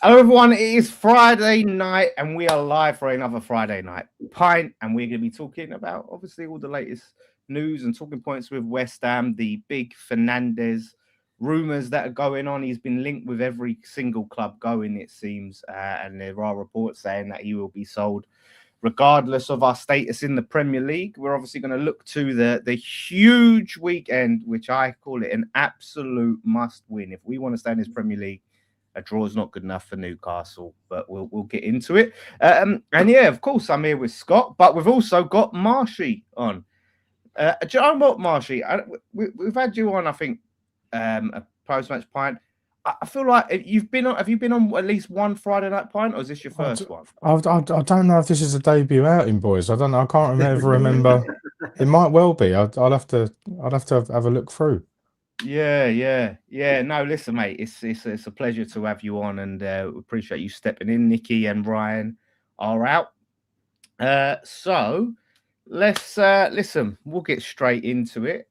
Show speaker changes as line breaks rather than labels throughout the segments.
Hello, everyone. It is Friday night, and we are live for another Friday night pint. And we're going to be talking about obviously all the latest news and talking points with West Ham, the big Fernandez rumors that are going on. He's been linked with every single club going, it seems, and there are reports saying that he will be sold regardless of our status in the Premier League. We're obviously going to look to the huge weekend, which I call it an absolute must win if we want to stay in this Premier League. A draw is not good enough for Newcastle, but we'll get into it. And yeah, of course, I'm here with Scott, but we've also got Marshy on. Do you know what, Marshy? We've had you on, I think, a post-match pint. I feel like you've been on. Have you been on at least one Friday night pint, or is this your first one?
I don't know if this is a debut outing, boys. I don't know. I can't remember. It might well be. I'd have to have a look through.
Yeah. No, listen, mate. It's a pleasure to have you on, and appreciate you stepping in. Nikki and Ryan are out. So let's listen. We'll get straight into it.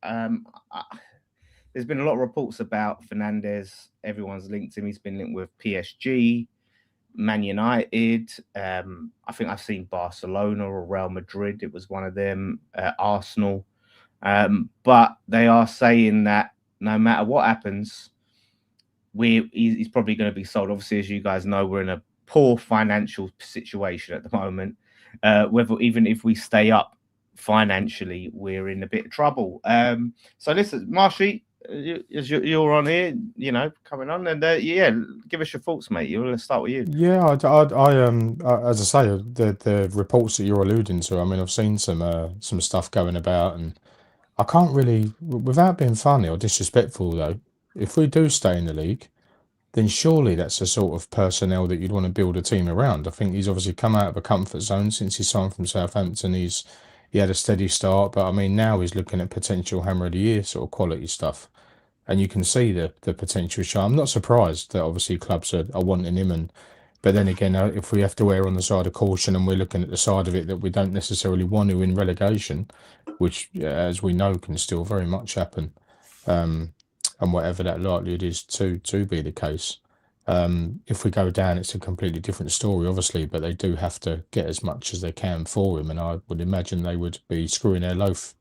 There's been a lot of reports about Fernandez. Everyone's linked him. He's been linked with PSG, Man United. I think I've seen Barcelona or Real Madrid. It was one of them. Arsenal. But they are saying that no matter what happens, he's probably going to be sold. Obviously, as you guys know, we're in a poor financial situation at the moment. Whether even if we stay up financially, we're in a bit of trouble. So listen, Marshy, you're on here, coming on, and yeah, give us your thoughts, mate. Let's start with you.
Yeah, as I say, the reports that you're alluding to. I mean, I've seen some stuff going about, and I can't really, without being funny or disrespectful, though. If we do stay in the league, then surely that's the sort of personnel that you'd want to build a team around. I think he's obviously come out of a comfort zone since he signed from Southampton. He had a steady start, but I mean now he's looking at potential hammer of the year sort of quality stuff, and you can see the potential. So I'm not surprised that obviously clubs are wanting him, but then again, if we have to err on the side of caution and we're looking at the side of it that we don't necessarily want to in relegation, which as we know can still very much happen. And whatever that likelihood is to be the case. If we go down, it's a completely different story, obviously, but they do have to get as much as they can for him, and I would imagine they would be screwing their loaf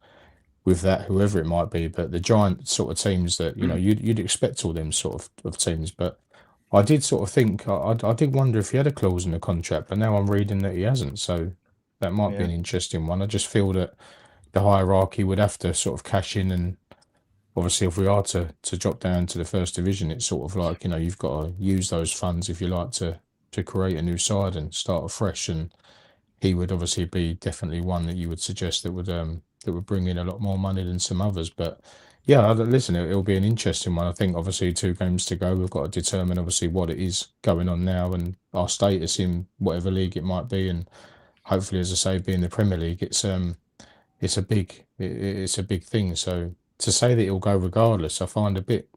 with that, whoever it might be. But the giant sort of teams that you'd expect all them sort of teams, but I did sort of think I did wonder if he had a clause in the contract, but now I'm reading that he hasn't, so that might be
Yeah.
an interesting one. I just feel that the hierarchy would have to sort of cash in, and obviously if we are to drop down to the first division, it's sort of like you've got to use those funds if you like to create a new side and start afresh, and he would obviously be definitely one that you would suggest that would bring in a lot more money than some others. But yeah, listen, it'll be an interesting one. I think obviously 2 games to go. We've got to determine obviously what it is going on now and our status in whatever league it might be, and hopefully, as I say, being the Premier League, it's a big thing. So to say that he'll go regardless, I find a bit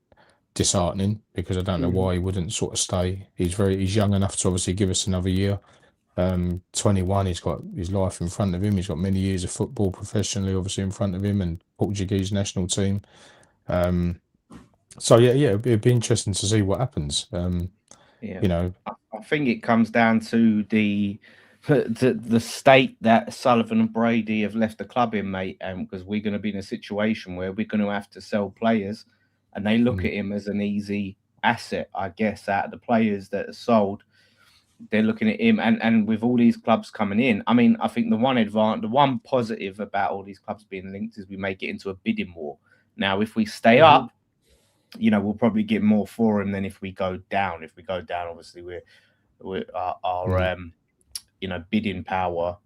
disheartening because I don't know why he wouldn't sort of stay. He's young enough to obviously give us another year. 21, he's got his life in front of him. He's got many years of football professionally, obviously in front of him, and Portuguese national team. So yeah, it'd be interesting to see what happens.
Yeah. I think it comes down to the state that Sullivan and Brady have left the club in, mate, and because we're going to be in a situation where we're going to have to sell players, and they look at him as an easy asset, I guess. Out of the players that are sold, they're looking at him, and with all these clubs coming in, I mean, I think the one positive about all these clubs being linked is we may get into a bidding war. Now, if we stay up, we'll probably get more for him than if we go down. If we go down, obviously our bidding power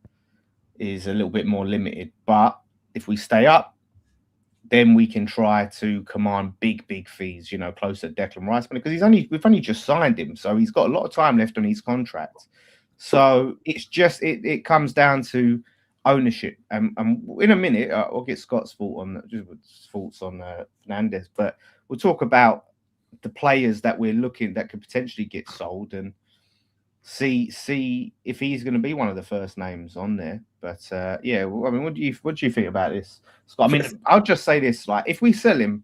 is a little bit more limited. But if we stay up, then we can try to command big fees, close to Declan Rice, because we've only just signed him, so he's got a lot of time left on his contract. So it's just it comes down to ownership. And in a minute, I'll get Scott's thoughts on Fernandez, but we'll talk about the players that we're looking that could potentially get sold and see if he's going to be one of the first names on there. But yeah, I mean, what do you think about this, Scott? I mean, I'll just say this: like, if we sell him,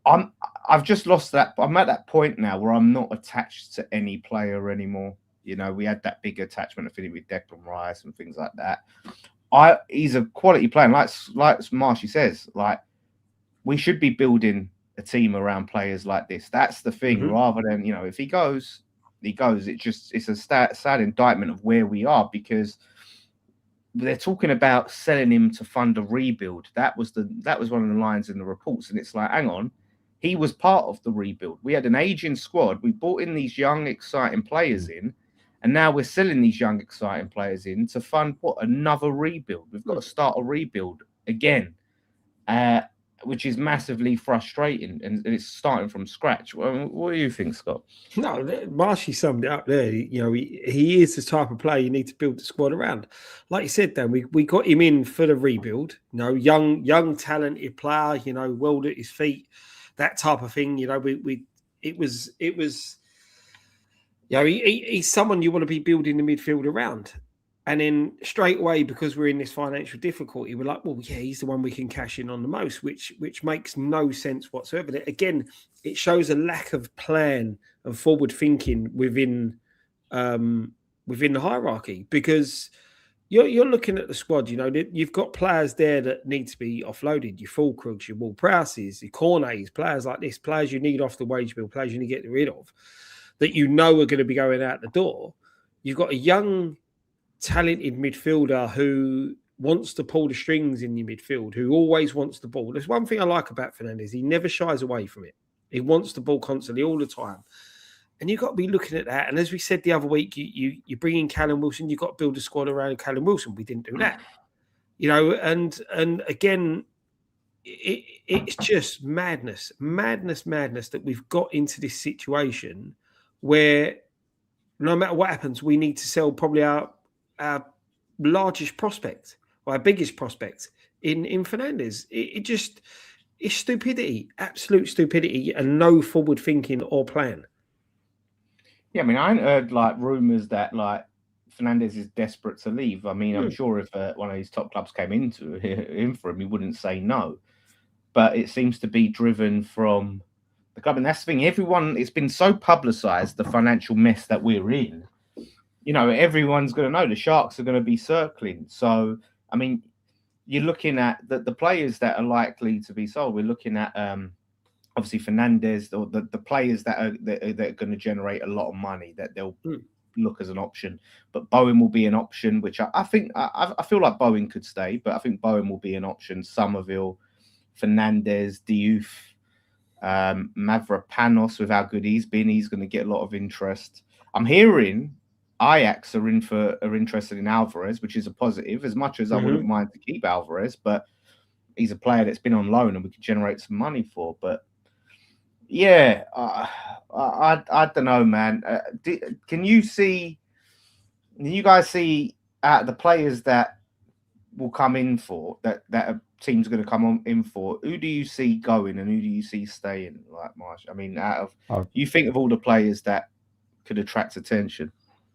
I've just lost that. I'm at that point now where I'm not attached to any player anymore. You know, we had that big attachment, I think, with Declan Rice and things like that. He's a quality player, and like Marshy says, like we should be building a team around players like this. That's the thing, rather than, you know, if he goes, he goes. It's a sad indictment of where we are, because they're talking about selling him to fund a rebuild. That was one of the lines in the reports, and it's like, hang on, he was part of the rebuild. We had an aging squad. We brought in these young, exciting players in, and now we're selling these young, exciting players in to fund another rebuild. We've got to start a rebuild again, which is massively frustrating, and it's starting from scratch. What do you think, Scott?
No, Marshy summed it up there. You know, he is the type of player you need to build the squad around. Like you said, Dan, we got him in for the rebuild. You know, young, talented player. You know, well at his feet, that type of thing. You know, it was. You know, he's someone you want to be building the midfield around. And then straight away, because we're in this financial difficulty, we're like, well, yeah, he's the one we can cash in on the most, which makes no sense whatsoever. Again, it shows a lack of plan and forward thinking within the hierarchy, because you're looking at the squad. You know, you've got players there that need to be offloaded. Your Fulkrugs, your Wall Prowses, your Cornets, players like this, players you need off the wage bill, players you need to get rid of, that you know are going to be going out the door. You've got a young, talented midfielder who wants to pull the strings in your midfield, who always wants the ball. There's one thing I like about Fernandez. He never shies away from it. He wants the ball constantly, all the time. And you've got to be looking at that. And as we said the other week, you bring in Callum Wilson, you've got to build a squad around Callum Wilson. We didn't do that. You know, and again, it's just madness that we've got into this situation where no matter what happens, we need to sell probably our largest prospect, or our biggest prospect in Fernandes. It's stupidity, absolute stupidity, and no forward thinking or plan.
Yeah, I mean, I heard like rumors that like Fernandez is desperate to leave. I mean, I'm sure if one of these top clubs came in for him, he wouldn't say no. But it seems to be driven from the club, and that's the thing. It's been so publicised, the financial mess that we're in. You know, everyone's going to know the Sharks are going to be circling. So, I mean, you're looking at the players that are likely to be sold. We're looking at obviously Fernandez, or the players that are going to generate a lot of money, that they'll look as an option. But Bowen will be an option, which I think I feel like Bowen could stay, but I think Bowen will be an option. Somerville, Fernandez, Diouf, Mavropanos, with how good he's been, he's going to get a lot of interest. I'm hearing Ajax are interested in Alvarez, which is a positive, as much as I wouldn't mind to keep Alvarez, but he's a player that's been on loan and we could generate some money for. But yeah, I don't know, man. Can you guys see the players that will come in for that a team's going to come in for? Who do you see going and who do you see staying? Like Marsh, I mean, you think of all the players that could attract attention.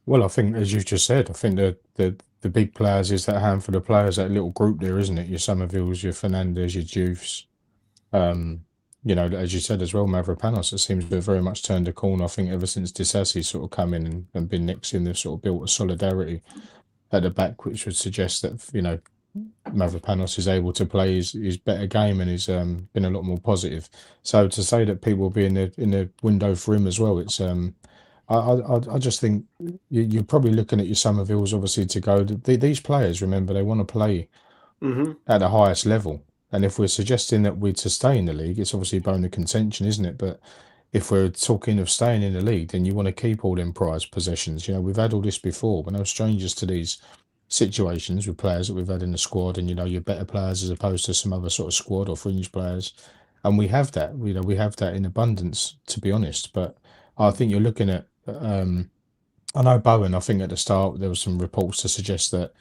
Well, I think, as you just said, I think the big players is that handful of players, that little group there, isn't it? Your Somervilles, your Fernandez, your Dioufs. You know, as you said as well, Mavropanos, it seems to have very much turned a corner. I think ever since Disasi sort of come in and been next in, they've sort of built a solidarity at the back, which would suggest that, you know, Mavropanos is able to play his better game and he's been a lot more positive. So to say that people will be in the window for him as well, it's I just think you're probably looking at your Somervilles, obviously, to go. These players, remember, they want to play at the highest level. And if we're suggesting that we're to stay in the league, it's obviously a bone of contention, isn't it? But if we're talking of staying in the league, then you want to keep all them prized possessions. You know, we've had all this before. We're no strangers to these situations with players that we've had in the squad, and, you know, you're better players as opposed to some other sort of squad or fringe players. And we have that, you know, we have that in abundance, to be honest. But I think you're looking at, I know Bowen, I think at the start there was some reports to suggest that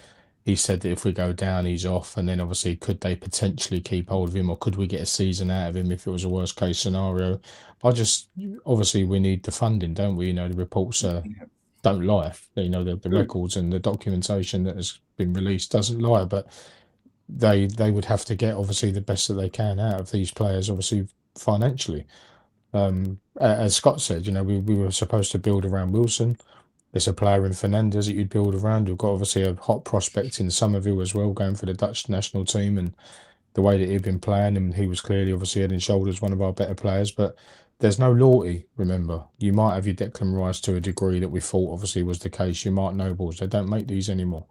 he said that if we go down, he's off. And then obviously, could they potentially keep hold of him, or could we get a season out of him if it was a worst case scenario? Obviously, we need the funding, don't we? You know, the reports don't lie. You know, the records and the documentation that has been released doesn't lie, but they would have to get, obviously, the best that they can out of these players, obviously, financially. As Scott said, we were supposed to build around Wilson. There's a player in Fernandez that you'd build around. We've got obviously a hot prospect in Somerville as well, going for the Dutch national team, and the way that he'd been playing, and he was clearly obviously head and shoulders one of our better players. But there's no loyalty. Remember, you might have your Declan Rice to a degree that we thought obviously was the case. Your Mark Nobles, they don't make these anymore.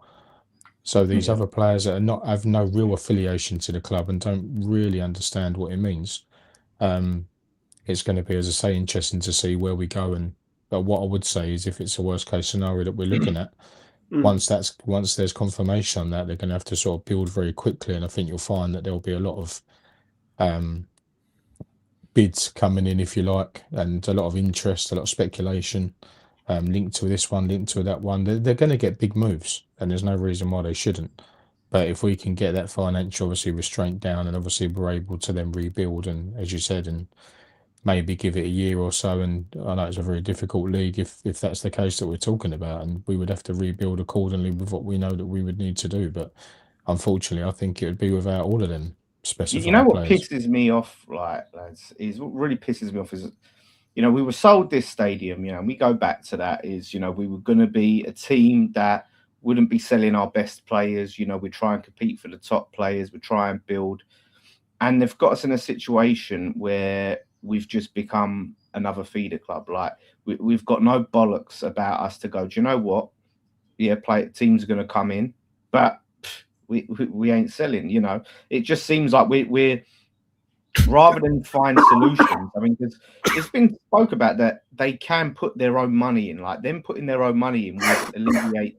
So these other players that have no real affiliation to the club and don't really understand what it means. It's going to be, as I say, interesting to see where we go. But what I would say is, if it's a worst case scenario that we're looking at, once there's confirmation on that, they're going to have to sort of build very quickly, and I think you'll find that there'll be a lot of bids coming in, if you like, and a lot of interest, a lot of speculation, linked to this one, linked to that one. They're going to get big moves, and there's no reason why they shouldn't. But if we can get that financial, obviously, restraint down, and obviously we're able to then rebuild, and as you said, and maybe give it a year or so, and I know it's a very difficult league if that's the case that we're talking about, and we would have to rebuild accordingly with what we know that we would need to do. But unfortunately, I think it would be without all of them specified
You know what
players.
pisses me off, like, lads, is what really pisses me off is, we were sold this stadium, and we go back to that is, we were going to be a team that wouldn't be selling our best players. We try and compete for the top players. We try and build, and they've got us in a situation where we've just become another feeder club. Like, we've got no bollocks about us to go, do you know what? Yeah, teams are going to come in, but we ain't selling. It just seems like we're rather than find solutions. I mean, because it's been spoke about that they can put their own money in. Like, them putting their own money in would alleviate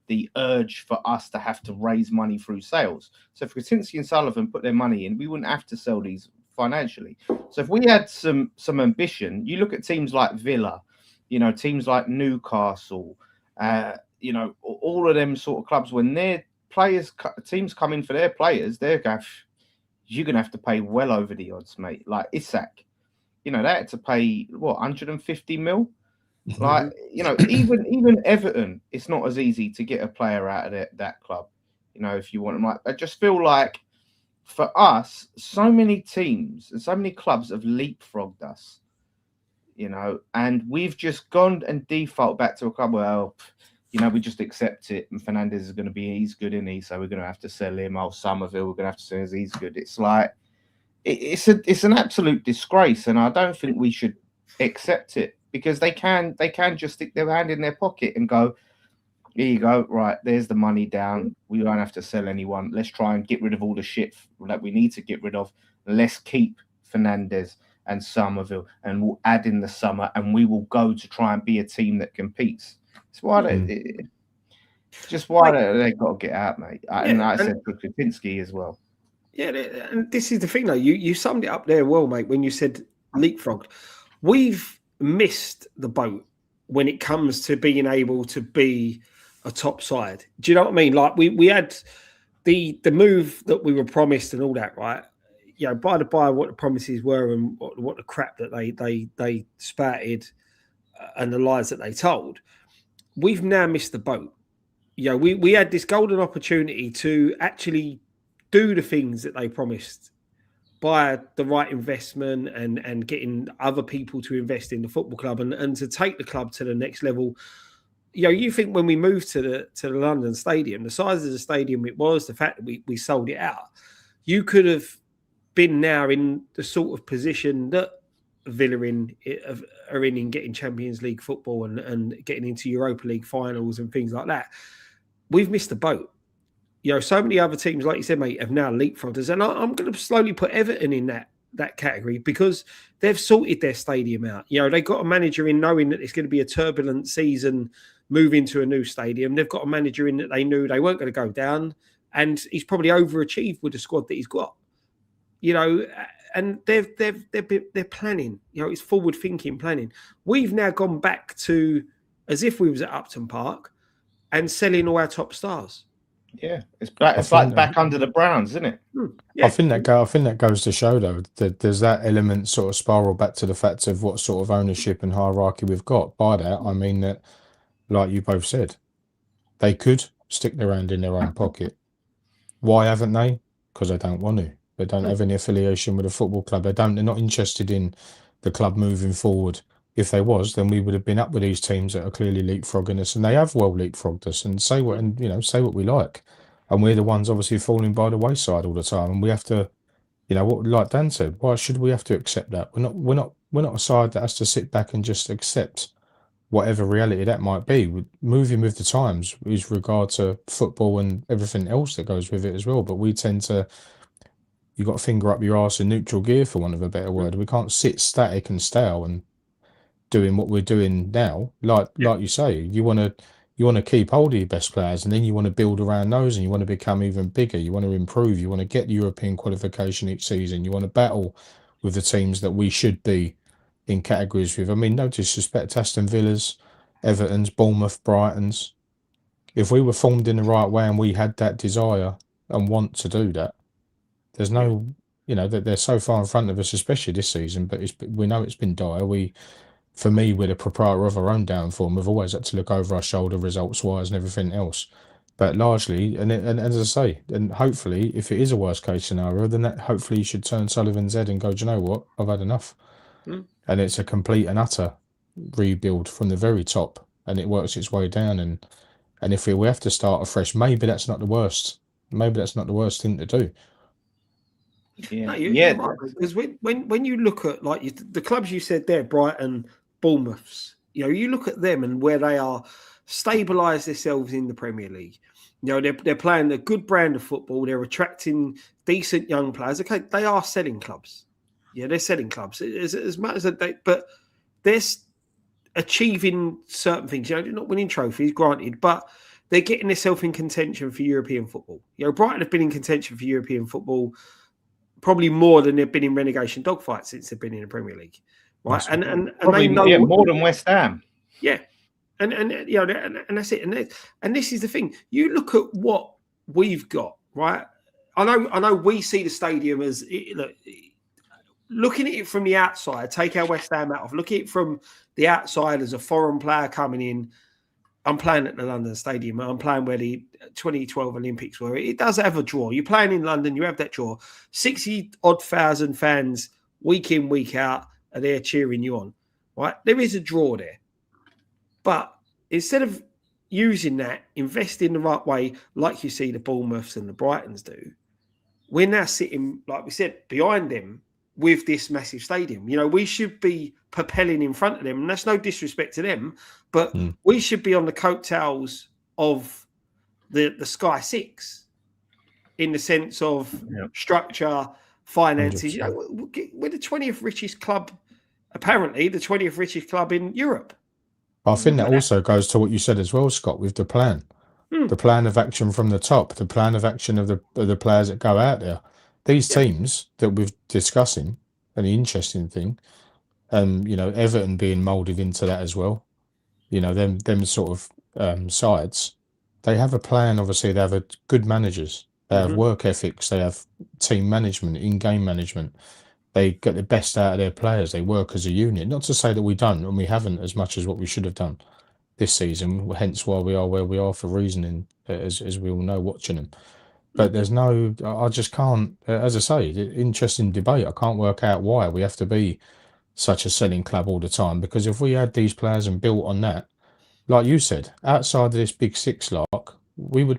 the urge for us to have to raise money through sales. So if Krasinski and Sullivan put their money in, we wouldn't have to sell these financially. So if we had some ambition, you look at teams like Villa, teams like Newcastle, all of them sort of clubs, when their teams come in for their players, you're gonna have to pay well over the odds, mate. Like Isak, they had to pay 150 mil. Like, even Everton, it's not as easy to get a player out of that club. If you want them, like, I just feel like, for us, so many teams and so many clubs have leapfrogged us, and we've just gone and default back to a club. Well, we just accept it. And Fernandez is going to be, he's good, isn't he? So we're going to have to sell him. Somerville, we're going to have to say he's good. It's like, it's an absolute disgrace. And I don't think we should accept it, because they can just stick their hand in their pocket and go, here you go, right, there's the money down. We won't have to sell anyone. Let's try and get rid of all the shit that we need to get rid of. Let's keep Fernandez and Somerville, and we'll add in the summer, and we will go to try and be a team that competes. It's why they got to get out, mate. And I said for Krasinski as well.
Yeah, and this is the thing, though. You summed it up there well, mate, when you said leapfrogged. We've missed the boat when it comes to being able to be a top side. Do you know what I mean? Like, we had the move that we were promised and all that, right? By what the promises were and what the crap that they spouted and the lies that they told, we've now missed the boat. We had this golden opportunity to actually do the things that they promised by the right investment and getting other people to invest in the football club and to take the club to the next level. You think when we moved to the London Stadium, the size of the stadium it was, the fact that we sold it out, you could have been now in the sort of position that Villa are in getting Champions League football and getting into Europa League finals and things like that. We've missed the boat. So many other teams, like you said, mate, have now leapfrogged us. And I'm going to slowly put Everton in that category, because they've sorted their stadium out. They got a manager in knowing that it's going to be a turbulent season, moving to a new stadium. They've got a manager in that they knew they weren't going to go down, and he's probably overachieved with the squad that he's got. And they're planning. It's forward thinking planning. We've now gone back to as if we was at Upton Park and selling all our top stars.
Yeah, it's back under the Browns, isn't it?
Yeah. I think that goes to show, though, that there's that element sort of spiral back to the fact of what sort of ownership and hierarchy we've got. By that, I mean that, like you both said, they could stick their hand in their own pocket. Why haven't they? Because they don't want to. They don't have any affiliation with a football club. They're not interested in the club moving forward. If they was, then we would have been up with these teams that are clearly leapfrogging us, and they have well leapfrogged us. And say what we like, and we're the ones obviously falling by the wayside all the time, and we have to, what like Dan said, why should we have to accept that? We're not a side that has to sit back and just accept whatever reality that might be. Moving with the times with regard to football and everything else that goes with it as well. But we tend to, you got to finger up your arse in neutral gear, for want of a better word. We can't sit static and stale and doing what we're doing now. Like you say, you want to keep hold of your best players, and then you want to build around those, and you want to become even bigger. You want to improve. You want to get the European qualification each season. You want to battle with the teams that we should be in categories with. I mean, no disrespect to Aston Villa's, Everton's, Bournemouth, Brighton's. If we were formed in the right way and we had that desire and want to do that, there's no, that they're so far in front of us, especially this season. But we know it's been dire. For me, we're the proprietor of our own downfall. We've always had to look over our shoulder results-wise and everything else. But largely, and as I say, and hopefully, if it is a worst-case scenario, then that hopefully you should turn Sullivan's head and go, do you know what? I've had enough. And it's a complete and utter rebuild from the very top, and it works its way down. And if we have to start afresh, maybe that's not the worst. Maybe that's not the worst thing to do.
You're right, because when you look at the clubs you said there, Brighton, Bournemouths, you look at them and where they are stabilised themselves in the Premier League. They're playing a good brand of football. They're attracting decent young players. Okay, they are selling clubs. Yeah, they're selling clubs as much as but they're achieving certain things. They're not winning trophies, granted, but they're getting themselves in contention for European football. Brighton have been in contention for European football probably more than they've been in relegation dogfights since they've been in the Premier League, right? And
probably,
they know
more than West Ham.
Yeah, and that's it. And this is the thing. You look at what we've got, right? I know we see the stadium as looking at it from the outside. Take our West Ham out of. Look at it from the outside as a foreign player coming in. I'm playing at the London Stadium. I'm playing where the 2012 Olympics were. It does have a draw. You're playing in London. You have that draw. 60-odd thousand fans week in, week out are there cheering you on, right? There is a draw there. But instead of using that, invest in the right way, like you see the Bournemouths and the Brightons do, we're now sitting, like we said, behind them with this massive stadium. We should be propelling in front of them, and that's no disrespect to them, but we should be on the coattails of the Sky Six in the sense of structure, finances. We're the 20th richest club, apparently the 20th richest club in Europe.
I think that also goes to what you said as well, Scott, with the plan. The plan of action from the top, the plan of action of the players that go out there. These teams that we're discussing, and the interesting thing, Everton being moulded into that as well. Them sort of sides, they have a plan. Obviously, they have good managers. They have work ethics. They have team management, in-game management. They get the best out of their players. They work as a unit. Not to say that we don't, and we haven't as much as what we should have done this season. Hence why we are where we are for reasoning, as we all know, watching them. But there's no, I just can't, as I say, interesting debate. I can't work out why we have to be such a selling club all the time. Because if we had these players and built on that, like you said, outside of this big six lark, we're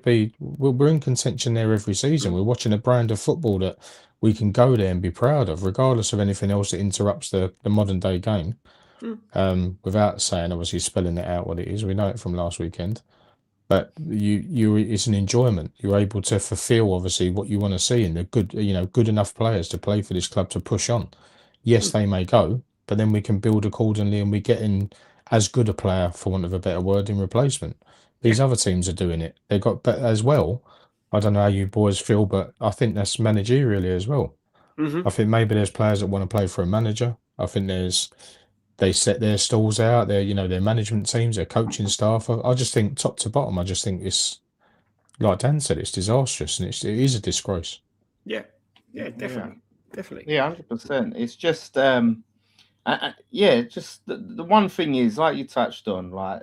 in contention there every season. We're watching a brand of football that we can go there and be proud of, regardless of anything else that interrupts the modern day game. Without saying, obviously, spelling it out what it is. We know it from last weekend. But it's an enjoyment. You're able to fulfill, obviously, what you want to see, and the good enough players to play for this club to push on. Yes, they may go, but then we can build accordingly, and we get in as good a player, for want of a better word, in replacement. These other teams are doing it. They got better as well. I don't know how you boys feel, but I think that's managerially as well. I think maybe there's players that want to play for a manager. I think they set their stalls out, their management teams, their coaching staff. I just think top to bottom, I just think it's, like Dan said, it's disastrous, and it is a disgrace.
Yeah, definitely.
Yeah, 100%. It's just, just the one thing is, like you touched on, like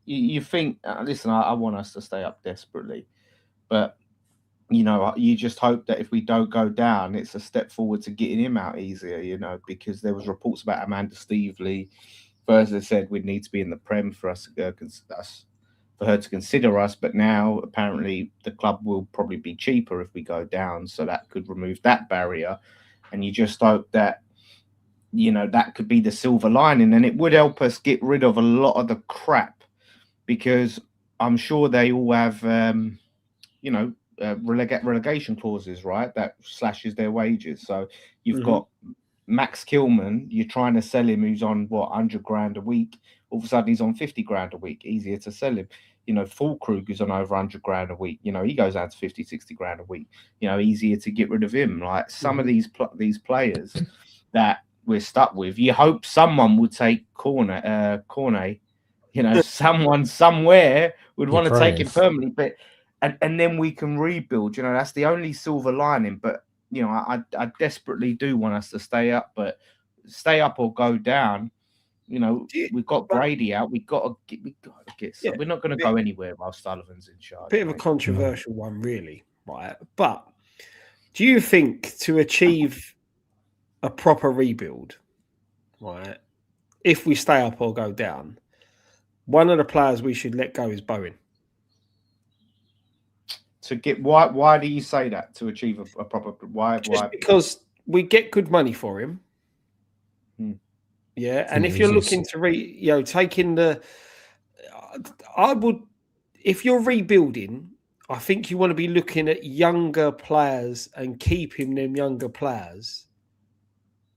you think, listen, I want us to stay up desperately, but you just hope that if we don't go down, it's a step forward to getting him out easier, because there was reports about Amanda Steveley. First, they said we'd need to be in the Prem for for her to consider us, but now apparently the club will probably be cheaper if we go down, so that could remove that barrier. And you just hope that that could be the silver lining, and it would help us get rid of a lot of the crap, because I'm sure they all have relegation clauses, right? That slashes their wages. So you've got Max Kilman, you're trying to sell him, who's on 100 grand a week. All of a sudden he's on 50 grand a week. Easier to sell him. Fulkrug is on over 100 grand a week. He goes out to 50, 60 grand a week. Easier to get rid of him. Like some of these players that we're stuck with, you hope someone would take Cornet. Someone somewhere would want to take him permanently, but and then we can rebuild. That's the only silver lining. But I desperately do want us to stay up, but stay up or go down. We've got Brady out. We've got to get. Yeah, we're not going to go anywhere while Sullivan's in charge.
Bit of a controversial one, really, right? But do you think to achieve a proper rebuild, right, if we stay up or go down, one of the players we should let go is Bowen?
To get why do you say that? To achieve a proper why?
Because we get good money for him. Yeah, and if you're looking to taking if you're rebuilding, I think you want to be looking at younger players and keeping them younger players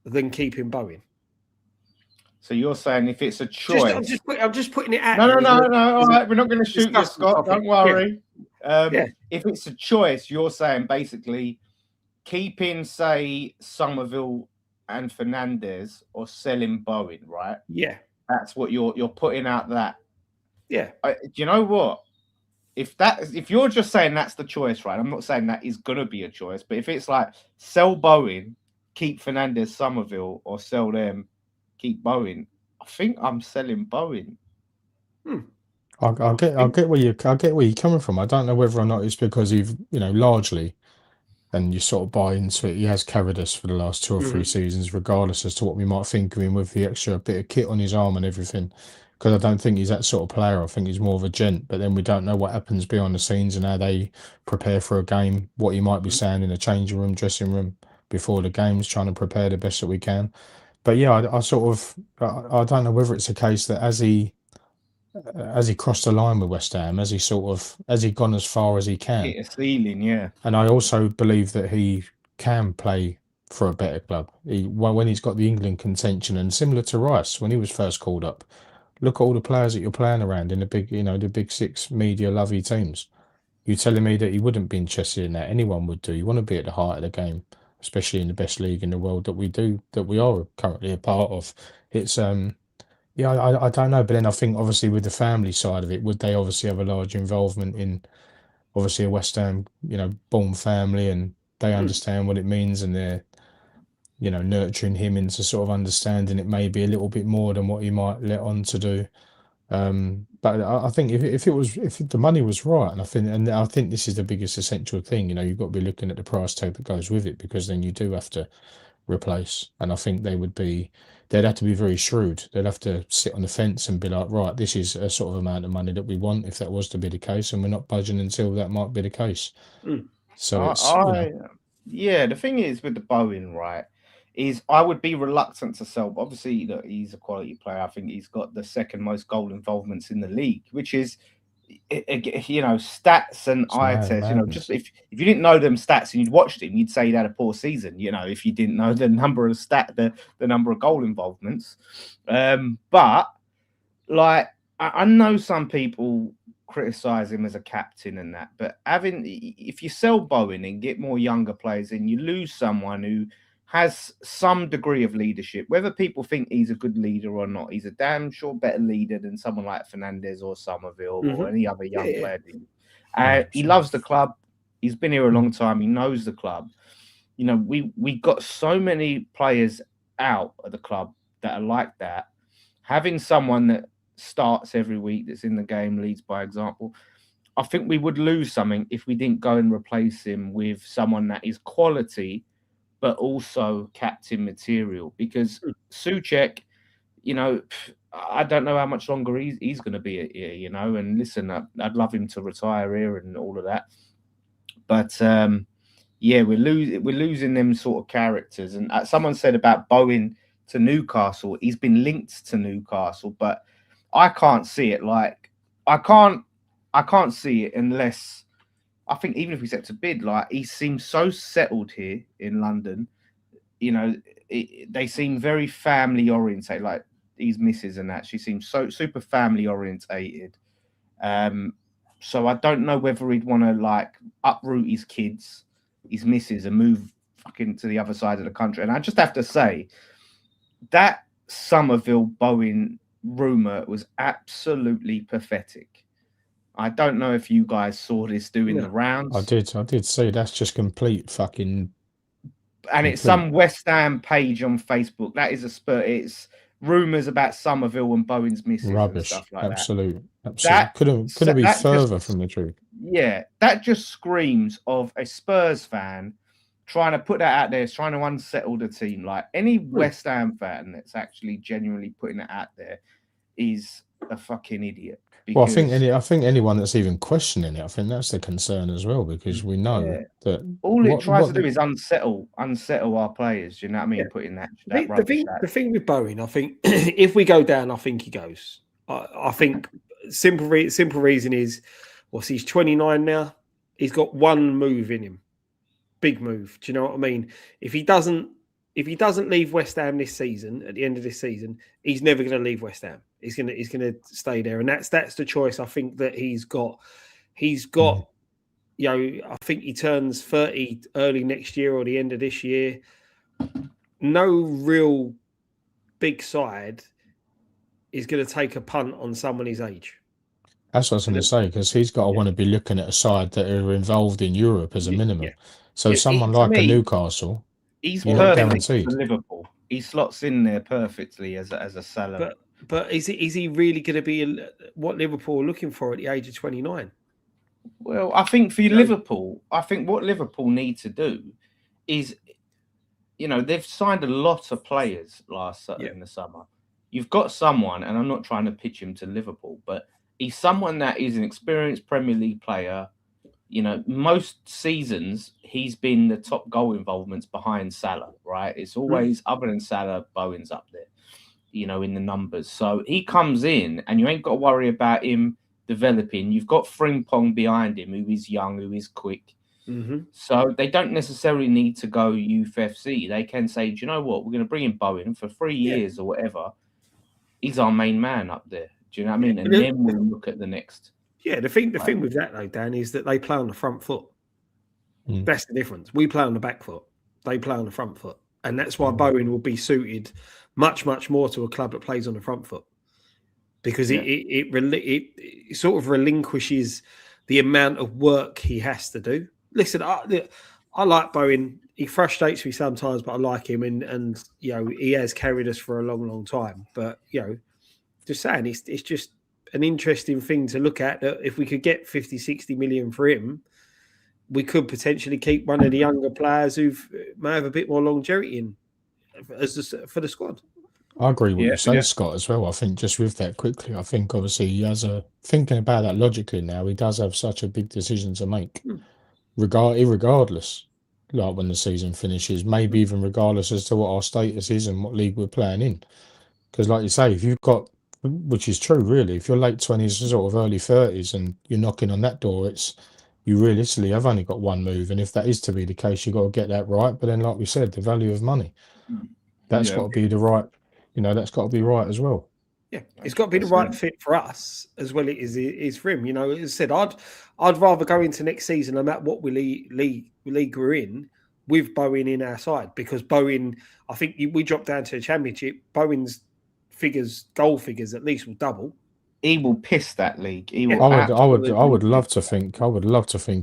than keeping Bowen.
So you're saying if it's a choice,
I'm just putting it out.
No. All right, we're not going to shoot you, Scott. Don't worry. Yeah. If it's a choice, you're saying basically keeping, say, Somerville and Fernandez or selling Bowen, right?
Yeah,
that's what you're putting out. That
do
you know what? If you're just saying that's the choice, right? I'm not saying that is gonna be a choice, but if it's like sell Bowen, keep Fernandez, Somerville, or sell them, keep Bowen, I think I'm selling Bowen.
I get where you're coming from. I don't know whether or not it's because you've largely, and you sort of buy into it. He has carried us for the last 2 or 3 seasons, regardless as to what we might think of him with the extra bit of kit on his arm and everything. Because I don't think he's that sort of player. I think he's more of a gent. But then we don't know what happens behind the scenes and how they prepare for a game, what he might be saying in the changing room, dressing room before the games, trying to prepare the best that we can. But yeah, I don't know whether it's a case that as he crossed the line with West Ham, has he gone as far as he can?
Hit a ceiling, yeah.
And I also believe that he can play for a better club. When he's got the England contention, and similar to Rice when he was first called up. Look at all the players that you're playing around in the big 6 media-lovey teams. You're telling me that he wouldn't be interested in that? Anyone would do. You want to be at the heart of the game, especially in the best league in the world that we are currently a part of. It's yeah, I don't know, but then I think obviously with the family side of it, would they obviously have a large involvement in obviously a West Ham, born family, and they understand what it means, and they're nurturing him into sort of understanding it maybe a little bit more than what he might let on to do. But I think if the money was right, and I think this is the biggest essential thing, you've got to be looking at the price tag that goes with it, because then you do have to replace. And I think they'd have to be very shrewd. They'd have to sit on the fence and be like, right, this is a sort of amount of money that we want, if that was to be the case, and we're not budging until that might be the case. So
yeah, the thing is with the Bowen, right, is I would be reluctant to sell. Obviously, he's a quality player. I think he's got the second most goal involvements in the league, which is, stats and eye test. Just if you didn't know them stats and you'd watched him, you'd say he'd had a poor season. If you didn't know the number of the number of goal involvements. But like I know some people criticize him as a captain and that, but if you sell Bowen and get more younger players in, you lose someone who has some degree of leadership. Whether people think he's a good leader or not, he's a damn sure better leader than someone like Fernandez or Somerville or any other young player. He loves the club. He's been here a long time. He knows the club. We got so many players out of the club that are like that. Having someone that starts every week, that's in the game, leads by example, I think we would lose something if we didn't go and replace him with someone that is quality, but also captain material. Because Souček, I don't know how much longer he's going to be here, And listen, I'd love him to retire here and all of that. But we're losing them sort of characters. And someone said about Bowen to Newcastle, he's been linked to Newcastle, but I can't see it. Like I can't see it unless I think even if we set to bid, like he seems so settled here in London. They seem very family orientated. Like his missus and that, she seems so super family orientated. So I don't know whether he'd want to like uproot his kids, his missus, and move fucking to the other side of the country. And I just have to say that Somerville Bowen rumor was absolutely pathetic. I don't know if you guys saw this doing the rounds.
I did see. That's just complete fucking.
And it's some West Ham page on Facebook. That is it's rumors about Somerville and Bowen's missus
rubbish.
And stuff like
absolute.
that.
Couldn't be further from the truth.
Yeah, that just screams of a Spurs fan trying to put that out there, trying to unsettle the team. Like any West Ham fan that's actually genuinely putting it out there is a fucking idiot.
Well, I think anyone that's even questioning it, I think that's the concern as well, because we know that
all it tries to do is unsettle our players. Do you know what I mean?
Yeah.
Putting that
the thing with Bowen, I think if we go down, I think he goes. I think simple reason is, he's 29 now. He's got one move in him, big move. Do you know what I mean? If he doesn't leave West Ham this season, at the end of this season, he's never going to leave West Ham. He's going to stay there, and that's the choice I think that he's got. He's got, I think he turns 30 early next year or the end of this year. No real big side is going to take a punt on someone his age.
That's what I was going to say, because he's got to want to be looking at a side that are involved in Europe as a minimum. Yeah. So someone like a Newcastle.
He's perfect for Liverpool. He slots in there perfectly as a seller.
But is he really going to be what Liverpool are looking for at the age of 29?
Well, I think for Liverpool, I think what Liverpool need to do is, they've signed a lot of players in the summer. You've got someone, and I'm not trying to pitch him to Liverpool, but he's someone that is an experienced Premier League player. Most seasons he's been the top goal involvements behind Salah, right? It's always other than Salah, Bowen's up there, in the numbers. So he comes in and you ain't got to worry about him developing. You've got Frimpong behind him, who is young, who is quick.
Mm-hmm.
So they don't necessarily need to go youth FC. They can say, do you know what? We're going to bring in Bowen for 3 years or whatever. He's our main man up there. Do you know what I mean? And then we'll look at the next.
Yeah, the thing with that though, Dan, is that they play on the front foot. That's the difference. We play on the back foot. They play on the front foot. And that's why Bowen will be suited much, much more to a club that plays on the front foot. Because it sort of relinquishes the amount of work he has to do. Listen, I like Bowen. He frustrates me sometimes, but I like him. And he has carried us for a long, long time. But, just saying, it's just an interesting thing to look at, that if we could get 50, 60 million for him, we could potentially keep one of the younger players who may have a bit more longevity for the squad.
I agree with you say, Scott, as well. I think just with that quickly, I think obviously he has thinking about that logically now, he does have such a big decision to make, regardless, like when the season finishes, maybe even regardless as to what our status is and what league we're playing in. Because like you say, if you've got, which is true, really. If you're late 20s, sort of early 30s, and you're knocking on that door, you realistically have only got one move. And if that is to be the case, you've got to get that right. But then, like we said, the value of money, that's got to be the right, that's got to be right as well.
Yeah, it's got to be the right fit for us as well as it is for him. As I said, I'd rather go into next season, no matter what league we're in, with Bowen in our side, because Bowen, I think we dropped down to the Championship. Bowen's goal figures at least will double.
He will piss that league.
I would love to think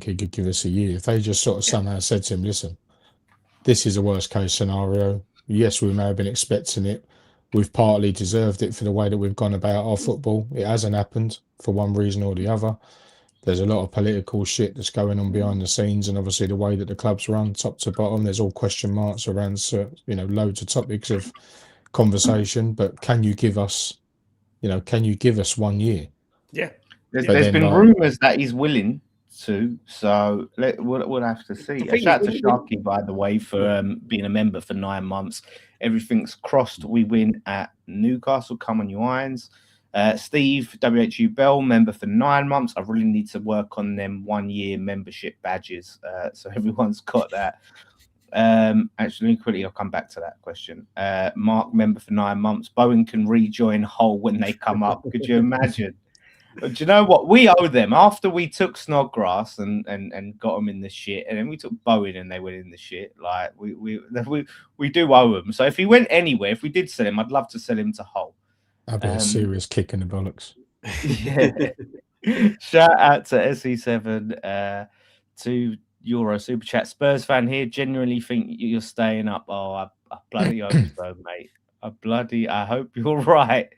he could give us a year if they just sort of somehow said to him, listen, this is a worst case scenario. Yes, we may have been expecting it. We've partly deserved it for the way that we've gone about our football. It hasn't happened for one reason or the other. There's a lot of political shit that's going on behind the scenes, and obviously the way that the club's run, top to bottom, there's all question marks around, loads of topics of conversation. But can you give us 1 year?
Yeah.
There's been rumours that he's willing to, so we'll have to see. Shout out to Sharky, by the way, for being a member for 9 months. Everything's crossed. We win at Newcastle. Come on, you irons. Steve WHU Bell, member for 9 months. I really need to work on them 1 year membership badges, so everyone's got that. Actually, quickly, I'll come back to that question. Mark, member for 9 months. Bowen can rejoin Hull when they come up. Could you imagine? Do you know what? We owe them. After we took Snodgrass and got them in the shit, and then we took Bowen and they went in the shit. Like we do owe them. So if he went anywhere, if we did sell him, I'd love to sell him to Hull.
That'd be a serious kick in the bollocks.
Yeah. Shout out to SE7 to Euro Super Chat. Spurs fan here. Genuinely think you're staying up. Oh, I bloody hope so, mate. I hope you're right.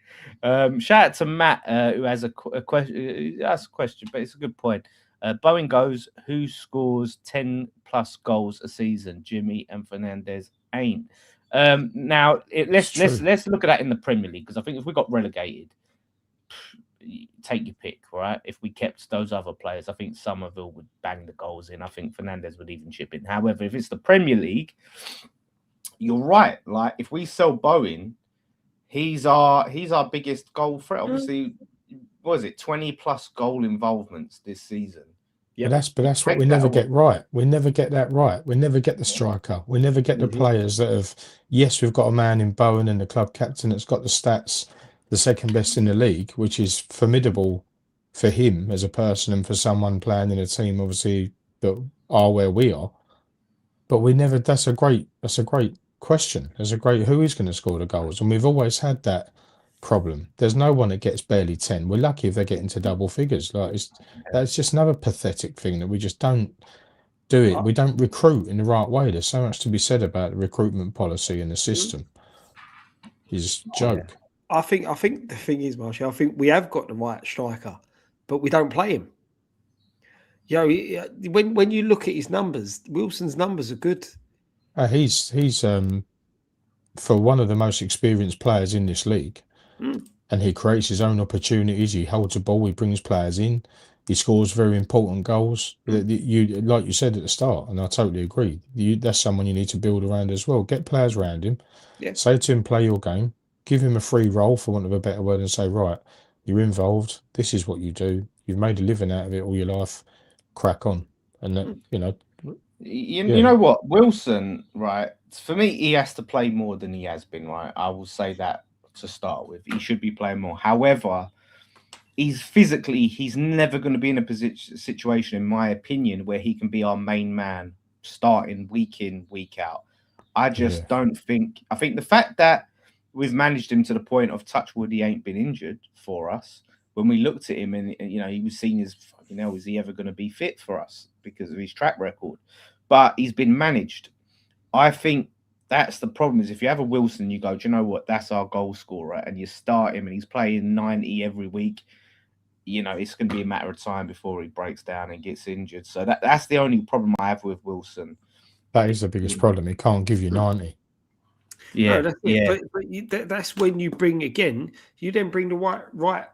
Shout out to Matt, who has a question. That's a question, but it's a good point. Bowen goes, who scores 10 plus goals a season? Jimmy and Fernandez ain't. Now let's look at that in the Premier League, because I think if we got relegated, take your pick, right? If we kept those other players, I think Somerville would bang the goals in. I think Fernandez would even chip in. However, if it's the Premier League, you're right. Like if we sell Bowen, he's our biggest goal threat. Obviously, what is it? 20 plus goal involvements this season.
Yeah, but that's what we never get right. We never get that right. We never get the striker. We never get the players that have. Yes, we've got a man in Bowen and the club captain that's got the stats, the second best in the league, which is formidable for him as a person and for someone playing in a team, obviously, that are where we are. But we never. That's a great question. There's a great who is going to score the goals, and we've always had that problem. There's no one that gets barely 10. We're lucky if they get into double figures. That's just another pathetic thing that we just don't do it. We don't recruit in the right way. There's so much to be said about the recruitment policy and the system. It's a joke.
I think the thing is, Marshall, I think we have got the right striker, but we don't play him. When you look at his numbers, Wilson's numbers are good.
He's for one of the most experienced players in this league, and he creates his own opportunities. He holds a ball. He brings players in. He scores very important goals. You like you said at the start, and I totally agree. That's someone you need to build around as well. Get players around him. Yeah. Say to him, play your game. Give him a free role, for want of a better word, and say, right, you're involved. This is what you do. You've made a living out of it all your life. Crack on, and that
You know what, Wilson, right? For me, he has to play more than he has been, right? I will say that to start with. He should be playing more. However, he's never going to be in a situation, in my opinion, where he can be our main man starting week in, week out. I just don't think. I think the fact that we've managed him to the point of touch wood, he ain't been injured for us. When we looked at him and he was seen as, is he ever going to be fit for us because of his track record? But he's been managed. I think that's the problem, is if you have a Wilson, you go, do you know what? That's our goal scorer. And you start him and he's playing 90 every week. It's going to be a matter of time before he breaks down and gets injured. So that's the only problem I have with Wilson.
That is the biggest problem. He can't give you 90.
Yeah. No, but that's when you bring, again, you then bring the right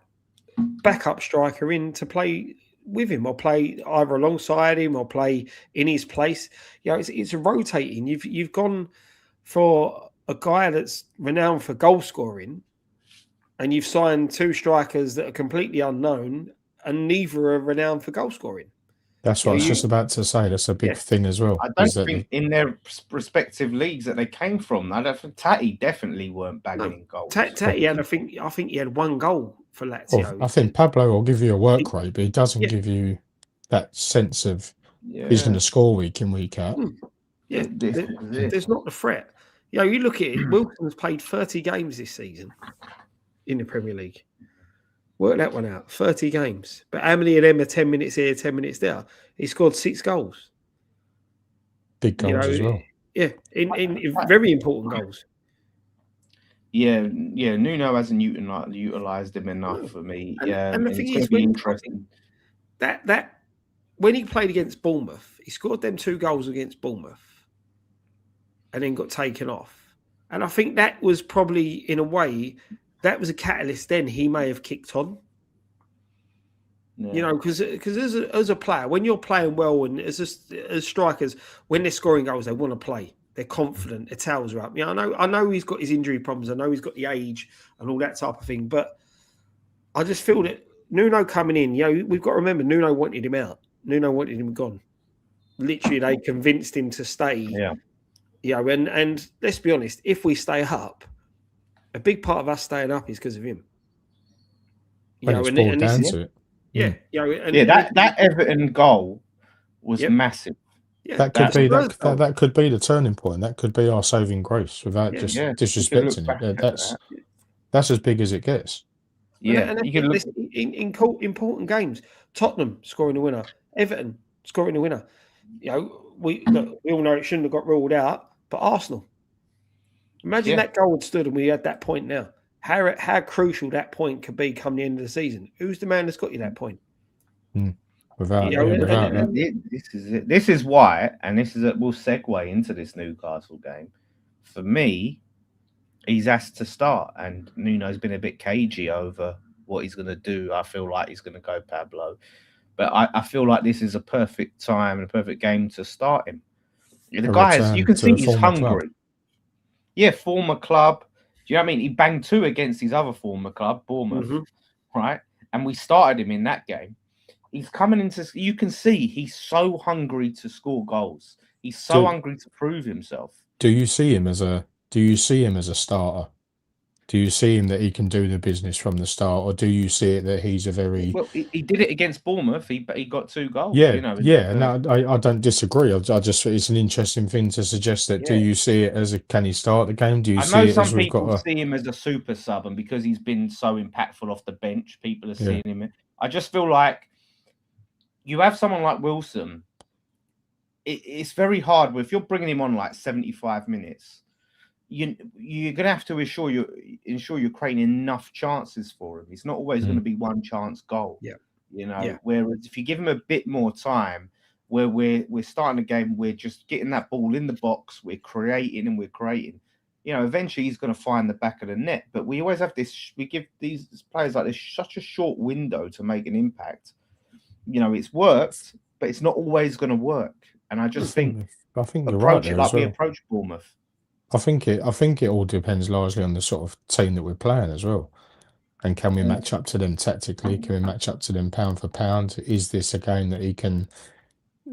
backup striker in to play with him, or play either alongside him or play in his place. It's rotating. You've gone for a guy that's renowned for goal scoring, and you've signed two strikers that are completely unknown, and neither are renowned for goal scoring.
That's what I was just about to say. That's a big thing as well.
I don't think in their respective leagues that they came from, I don't think Tati definitely weren't banging goals.
Tati had, I think he had one goal for Lazio.
I think Pablo will give you a work rate, but he doesn't give you that sense of he's going to score week in, week out.
Yeah, there's not the threat. You look at it, Wilson's played 30 games this season in the Premier League. Work that one out. 30 games. But how many of them are 10 minutes here, 10 minutes there? He scored 6 goals.
Big goals as well.
Yeah, in very important goals.
Yeah. Nuno hasn't utilised him enough for me.
And the thing is, interesting. that when he played against Bournemouth, he scored them 2 goals against Bournemouth and then got taken off. And I think that was probably, in a way, that was a catalyst then he may have kicked on. Yeah. Because as a player, when you're playing well and as strikers, when they're scoring goals, they want to play. They're confident. Their tails are up. I know he's got his injury problems. I know he's got the age and all that type of thing. But I just feel that Nuno coming in, we've got to remember Nuno wanted him out. Nuno wanted him gone. Literally, they convinced him to stay.
Yeah.
And let's be honest, if we stay up, a big part of us staying up is because of him.
It's boiled down to it.
Yeah,
that Everton goal was massive.
Yeah, that could be the turning point. That could be our saving grace without just disrespecting it. That's as big as it gets.
Yeah, and you can look in important games. Tottenham scoring the winner, Everton scoring the winner. We all know it shouldn't have got ruled out, but Arsenal. Imagine that goal had stood and we had that point now. How crucial that point could be come the end of the season. Who's the man that's got you that point?
Without
this is why, and we'll segue into this Newcastle game. For me, he's asked to start, and Nuno's been a bit cagey over what he's going to do. I feel like he's going to go Pablo, but I feel like this is a perfect time and a perfect game to start him. The guy, you can see he's hungry.
Club.
Yeah, former club. Do you know what I mean? He banged 2 against his other former club, Bournemouth, right? And we started him in that game. He's coming into. You can see he's so hungry to score goals. He's so hungry to prove himself.
Do you see him as a starter? Do you see him that he can do the business from the start, or do you see it that he's a very...
Well, he did it against Bournemouth. He got 2 goals.
No, I don't disagree. I just it's an interesting thing to suggest that. Do you see it as can he start the game? Do you see it as we've got? I know some people see him as a super sub, and because he's been so impactful off the bench, people are seeing him. I just feel like you have someone like Wilson. It's very hard if you're bringing him on like 75 minutes. You're going to have to ensure you're creating enough chances for him. It's not always going to be one chance goal. Whereas if you give him a bit more time, where we're starting the game, we're just getting that ball in the box, we're creating. Eventually he's going to find the back of the net. But we always have this. We give these players like this such a short window to make an impact. It's worked, but it's not always going to work. And I think you're right there
we approach Bournemouth.
I think it all depends largely on the sort of team that we're playing as well. And can we match up to them tactically? Can we match up to them pound for pound? Is this a game that he can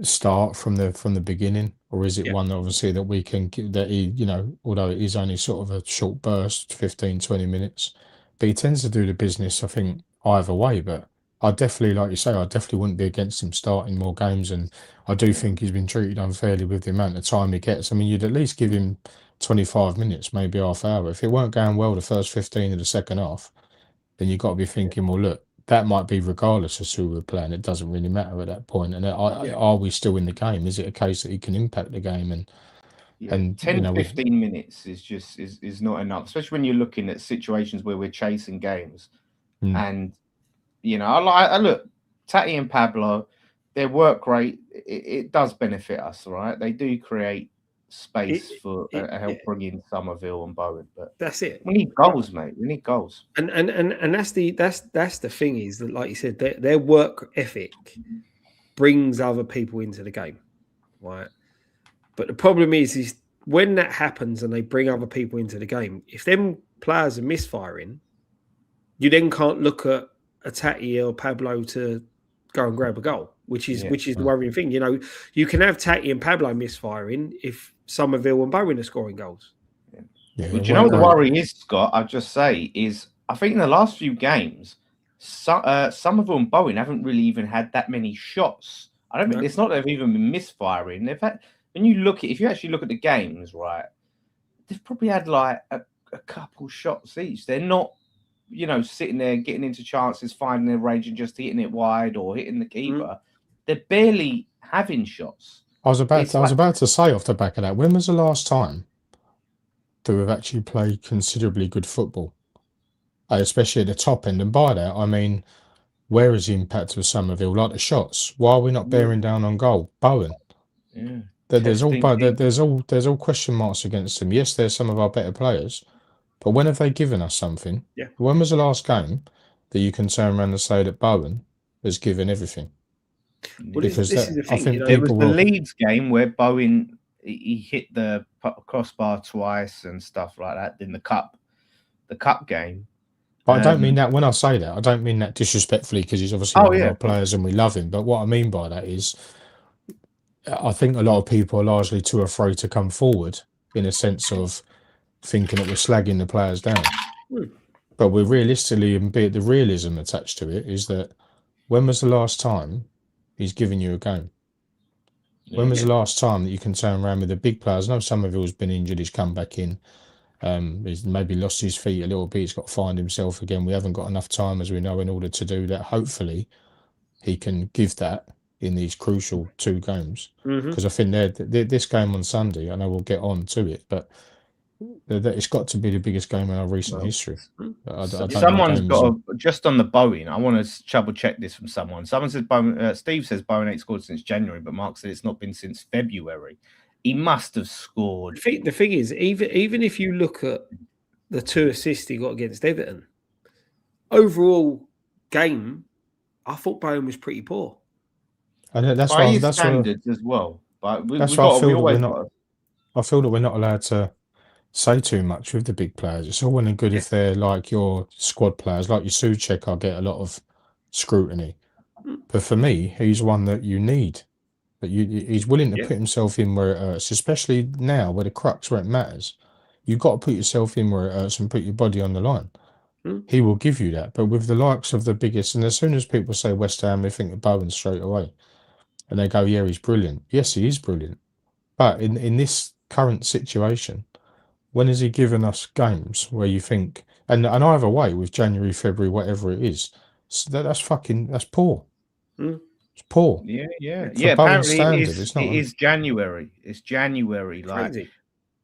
start from the beginning, or is it one that obviously that we can although it is only sort of a short burst, 15-20 minutes, but he tends to do the business, I think, either way. But I definitely, like you say, I definitely wouldn't be against him starting more games, and I do think he's been treated unfairly with the amount of time he gets. I mean, you'd at least give him 25 minutes, maybe half hour. If it weren't going well the first 15 of the second half, then you've got to be thinking, well, look, that might be regardless of who we're playing. It doesn't really matter at that point. And are we still in the game? Is it a case that he can impact the game? And
10, 15 minutes is not enough, especially when you're looking at situations where we're chasing games. And, I look, Tati and Pablo, their work rate, it does benefit us, right? They do create space for help bring in Somerville and Bowen, but
that's it.
We need goals, mate. We need goals.
And that's the thing is that, like you said, their work ethic brings other people into the game, right? But the problem is when that happens and they bring other people into the game, if them players are misfiring, you then can't look at a Tati or Pablo to go and grab a goal, which is the worrying thing. You can have Tati and Pablo misfiring if Somerville and Bowen are scoring goals.
But do you know what the worry is, Scott? I'll just say is I think in the last few games, Somerville and Bowen haven't really even had that many shots. I don't think it's not that they've even been misfiring. They've had, if you actually look at the games, right, they've probably had like a couple shots each. They're not, sitting there getting into chances, finding their range and just hitting it wide or hitting the keeper. They're barely having shots.
I was about to say off the back of that, when was the last time that we've actually played considerably good football, especially at the top end? And by that, I mean Where is the impact of Somerville? Like the shots. Why are we not bearing down on goal? Bowen.
Yeah.
There's all question marks against them. Yes, there's some of our better players, but when have they given us something?
Yeah.
When was the last game that you can turn around and say that Bowen has given everything?
Well, this is the thing.
I think
you know,
There was the Leeds game where Bowen he hit the crossbar twice and stuff like that in the cup game.
But I don't mean that when I say that. I don't mean that disrespectfully because he's obviously one of our players and we love him. But what I mean by that is, I think a lot of people are largely too afraid to come forward in a sense of thinking that we're slagging the players down. But we're realistically, and be it the realism attached to it, is that when was the last time he's given you a game? When was the last time that you can turn around with the big players? I know Somerville's been injured, he's come back in. He's maybe lost his feet a little bit. He's got to find himself again. We haven't got enough time, as we know, in order to do that. Hopefully, he can give that in these crucial 2 games. Because I think this game on Sunday, I know we'll get on to it, but it's got to be the biggest game in our recent history.
Someone's got just on the Bowen. I want to double check this from someone. Someone says Bowen. Steve says Bowen ain't scored since January, but Mark said it's not been since February. He must have scored.
The thing is, even if you look at the 2 assists he got against Everton, overall game, I thought Bowen was pretty poor.
And that's why
standards as well. But
that's why I feel that we're not allowed to say too much with the big players. It's all well and good if they're like your squad players, like your Souček. I get a lot of scrutiny, but for me, he's one that you need. That he's willing to put himself in where it hurts, especially now where the crux where it matters. You've got to put yourself in where it hurts and put your body on the line. He will give you that. But with the likes of the biggest, and as soon as people say West Ham, they think of Bowen straight away. And they go, yeah, he's brilliant. Yes, he is brilliant. But in this current situation, when has he given us games where you think, and either way, with January, February, whatever it is, that's poor. It's poor.
Yeah.
Apparently,
it is January. It's January, like,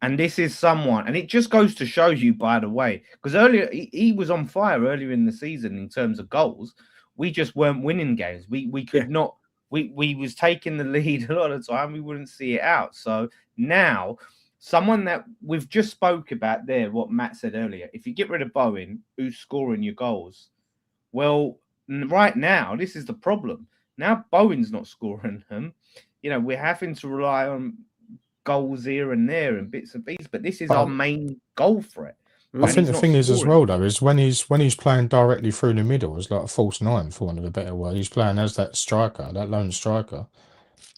and this is someone, and it just goes to show you, by the way, because earlier he was on fire earlier in the season in terms of goals. We just weren't winning games. We could not. We was taking the lead a lot of the time. We wouldn't see it out. So now, someone that we've just spoke about there, what Matt said earlier. If you get rid of Bowen, who's scoring your goals? Well, right now, this is the problem. Now Bowen's not scoring them. You know, we're having to rely on goals here and there and bits and pieces, but this is our main goal threat.
I think the thing is as well, though, is when he's playing directly through the middle as like a false 9, for want of a better word, he's playing as that striker, that lone striker.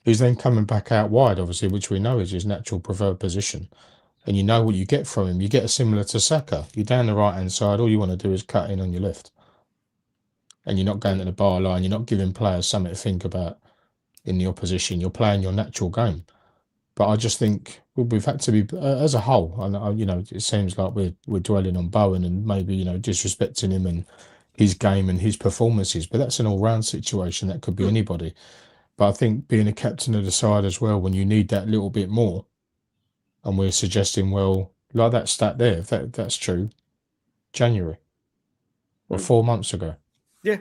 He's then coming back out wide, obviously, which we know is his natural preferred position. And you know what you get from him. You get a similar to Saka. You're down the right-hand side, all you want to do is cut in on your left. And you're not going to the bar line. You're not giving players something to think about in the opposition. You're playing your natural game. But I just think we've had to be, as a whole, and it seems like we're dwelling on Bowen and maybe disrespecting him and his game and his performances. But that's an all-round situation. That could be anybody. But I think being a captain of the side as well, when you need that little bit more, and we're suggesting, well, like that stat there, if that's true, January or 4 months ago.
Yeah.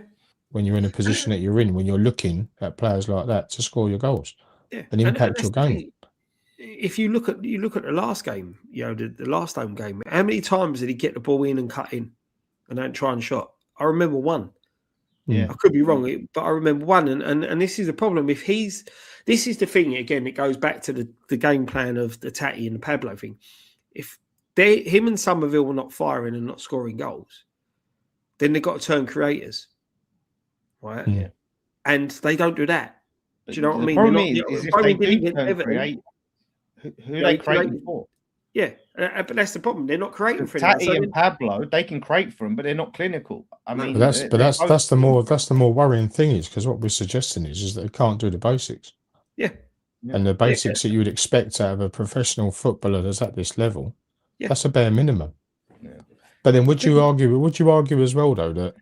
When you're in a position that you're in, when you're looking at players like that to score your goals and impact your game.
If you look at the last game, the last home game, how many times did he get the ball in and cut in and don't try and shot? I remember one.
Yeah,
I could be wrong, but I remember one. And this is the problem. This is the thing, again, it goes back to the game plan of the Tatty and the Pablo thing. If him and Somerville were not firing and not scoring goals, then they've got to turn creators. Right?
Yeah.
And they don't do that. Do you know what I mean?
The problem is if they do turn create, who are they creating for?
Yeah, but that's the problem. They're not creating for
Tatty and Pablo. They can create for them, but they're not clinical. I mean,
that's the more worrying thing is because what we're suggesting is that they can't do the basics.
Yeah,
and the basics that you would expect out of a professional footballer that's at this level, that's a bare minimum.
Yeah.
But then would you argue as well though that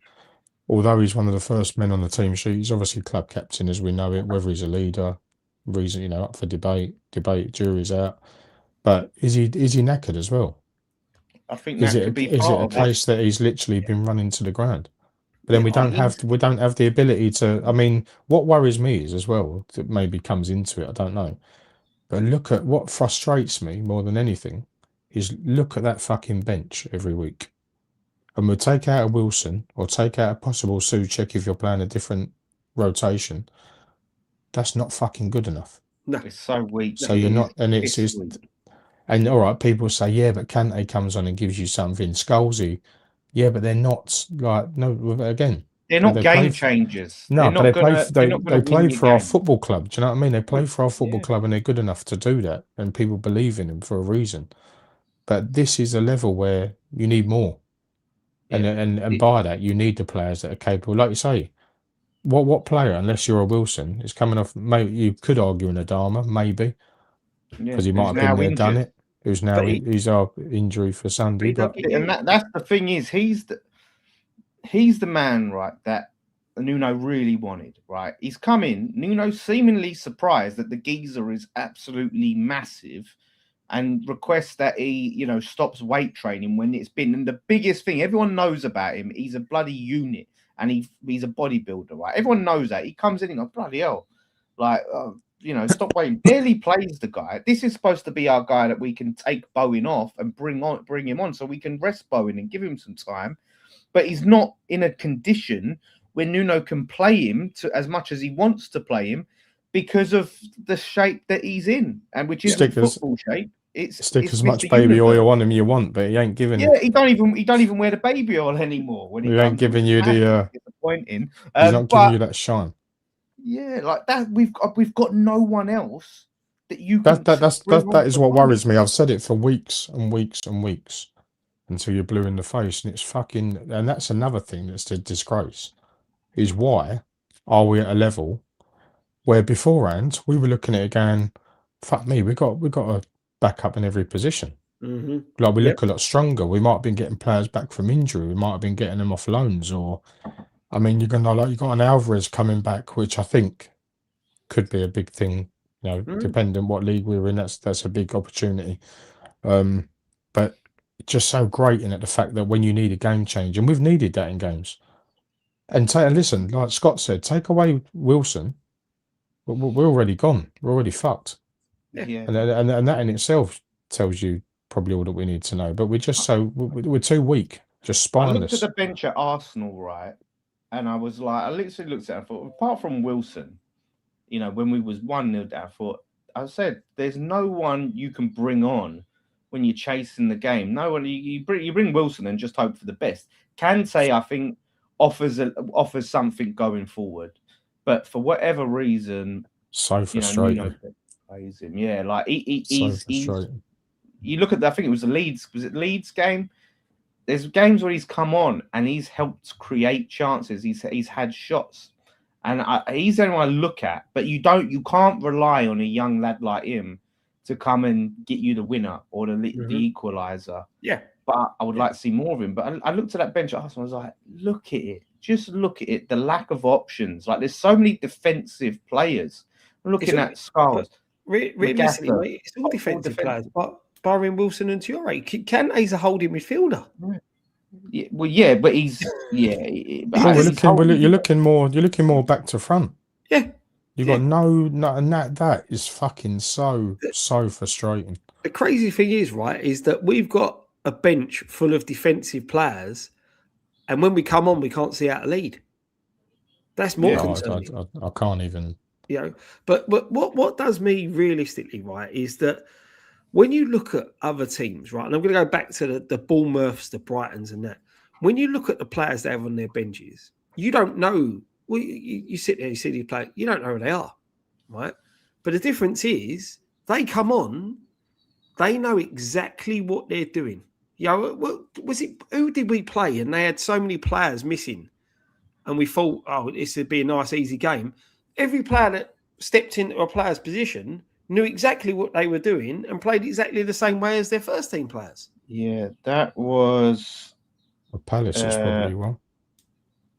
although he's one of the first men on the team sheet, he's obviously club captain as we know it, whether he's a leader, reason up for debate, jury's out. But is he knackered as well?
I think that could be part of it.
Is it a case that he's literally been running to the ground? But then we don't have the ability to. I mean, what worries me is as well that maybe comes into it. I don't know. But look at what frustrates me more than anything is look at that fucking bench every week. And we'll take out a Wilson or take out a possible Souček if you're playing a different rotation. That's not fucking good enough.
No,
it's so weak.
So you're not, and it's and all right, people say, yeah, but Kante comes on and gives you something. Scalzi, yeah, but they're not like again.
They're not game changers.
No, but they play for our
game.
football club. Do you know what I mean? They play for our football club and they're good enough to do that, and people believe in them for a reason. But this is a level where you need more, and by that you need the players that are capable. Like you say, what player, unless you're a Wilson, is coming off? Maybe you could argue an Adama, maybe, because he might have been there, done it. Who's now he's our injury for Sunday,
and that's the thing is he's the man, right, that Nuno really wanted, right? He's come in, Nuno seemingly surprised that the geezer is absolutely massive and requests that he, stops weight training when it's been. And the biggest thing, everyone knows about him, he's a bloody unit and he's a bodybuilder, right? Everyone knows that. He comes in and goes, bloody hell, like, stop waiting. Barely plays the guy. This is supposed to be our guy that we can take Bowen off and bring him on so we can rest Bowen and give him some time. But he's not in a condition where Nuno can play him as much as he wants to play him because of the shape that he's in, and which is football shape.
Stick as much baby oil on him you want, but he ain't giving.
Yeah, he don't even wear the baby oil anymore. When
he ain't giving you the
disappointing.
He's not giving you that shine.
Yeah, like that. We've got no one else that you.
That is what worries me. I've said it for weeks and weeks and weeks. Until you're blue in the face, and it's fucking, and that's another thing that's a disgrace. Is why are we at a level where beforehand we were looking at it going, fuck me, we got a backup in every position.
Mm-hmm.
Like we look a lot stronger. We might have been getting players back from injury. We might have been getting them off loans, or I mean, you got an Alvarez coming back, which I think could be a big thing. Depending on what league we're in, that's a big opportunity. But just so grating at the fact that when you need a game change, and we've needed that in games. And listen, like Scott said, take away Wilson, we're already gone. We're already fucked.
Yeah.
And that in itself tells you probably all that we need to know. But we're just we're too weak, just spineless.
I looked at the bench at Arsenal, right, and I was like, I literally looked at it and thought, apart from Wilson, when we was 1-0 down, I said, there's no one you can bring on when you're chasing the game. No one, you bring Wilson and just hope for the best. Kante, I think, offers something going forward, but for whatever reason,
so frustrating.
Plays him, yeah, like he's. You look at I think it was the Leeds game. There's games where he's come on and he's helped create chances. He's had shots, and he's the only one I look at. But you can't rely on a young lad like him to come and get you the winner or the equaliser.
Yeah.
But I would like to see more of him. But I looked at that bench at Arsenal. I was like, look at it. Just look at it. The lack of options. Like, there's so many defensive players. I'm looking at Skulls.
Realistically, it's all defensive players. But barring Wilson and Traore, Kante's a holding midfielder.
Yeah, well, yeah, but he's
you're looking more back to front.
Yeah.
You got no, and that is fucking so frustrating.
The crazy thing is that we've got a bench full of defensive players, and when we come on, we can't see how to lead. That's more concerning.
I can't even.
But what does me realistically, right, is that when you look at other teams, right, and I'm going to go back to the Bournemouths, the Brightons, and that. When you look at the players they have on their benches, you don't know. Well, you sit there, you see these players, you don't know who they are, right? But the difference is they come on, they know exactly what they're doing. Who did we play? And they had so many players missing. And we thought, this would be a nice, easy game. Every player that stepped into a player's position knew exactly what they were doing and played exactly the same way as their first team players.
Yeah, that was...
Palace was probably one.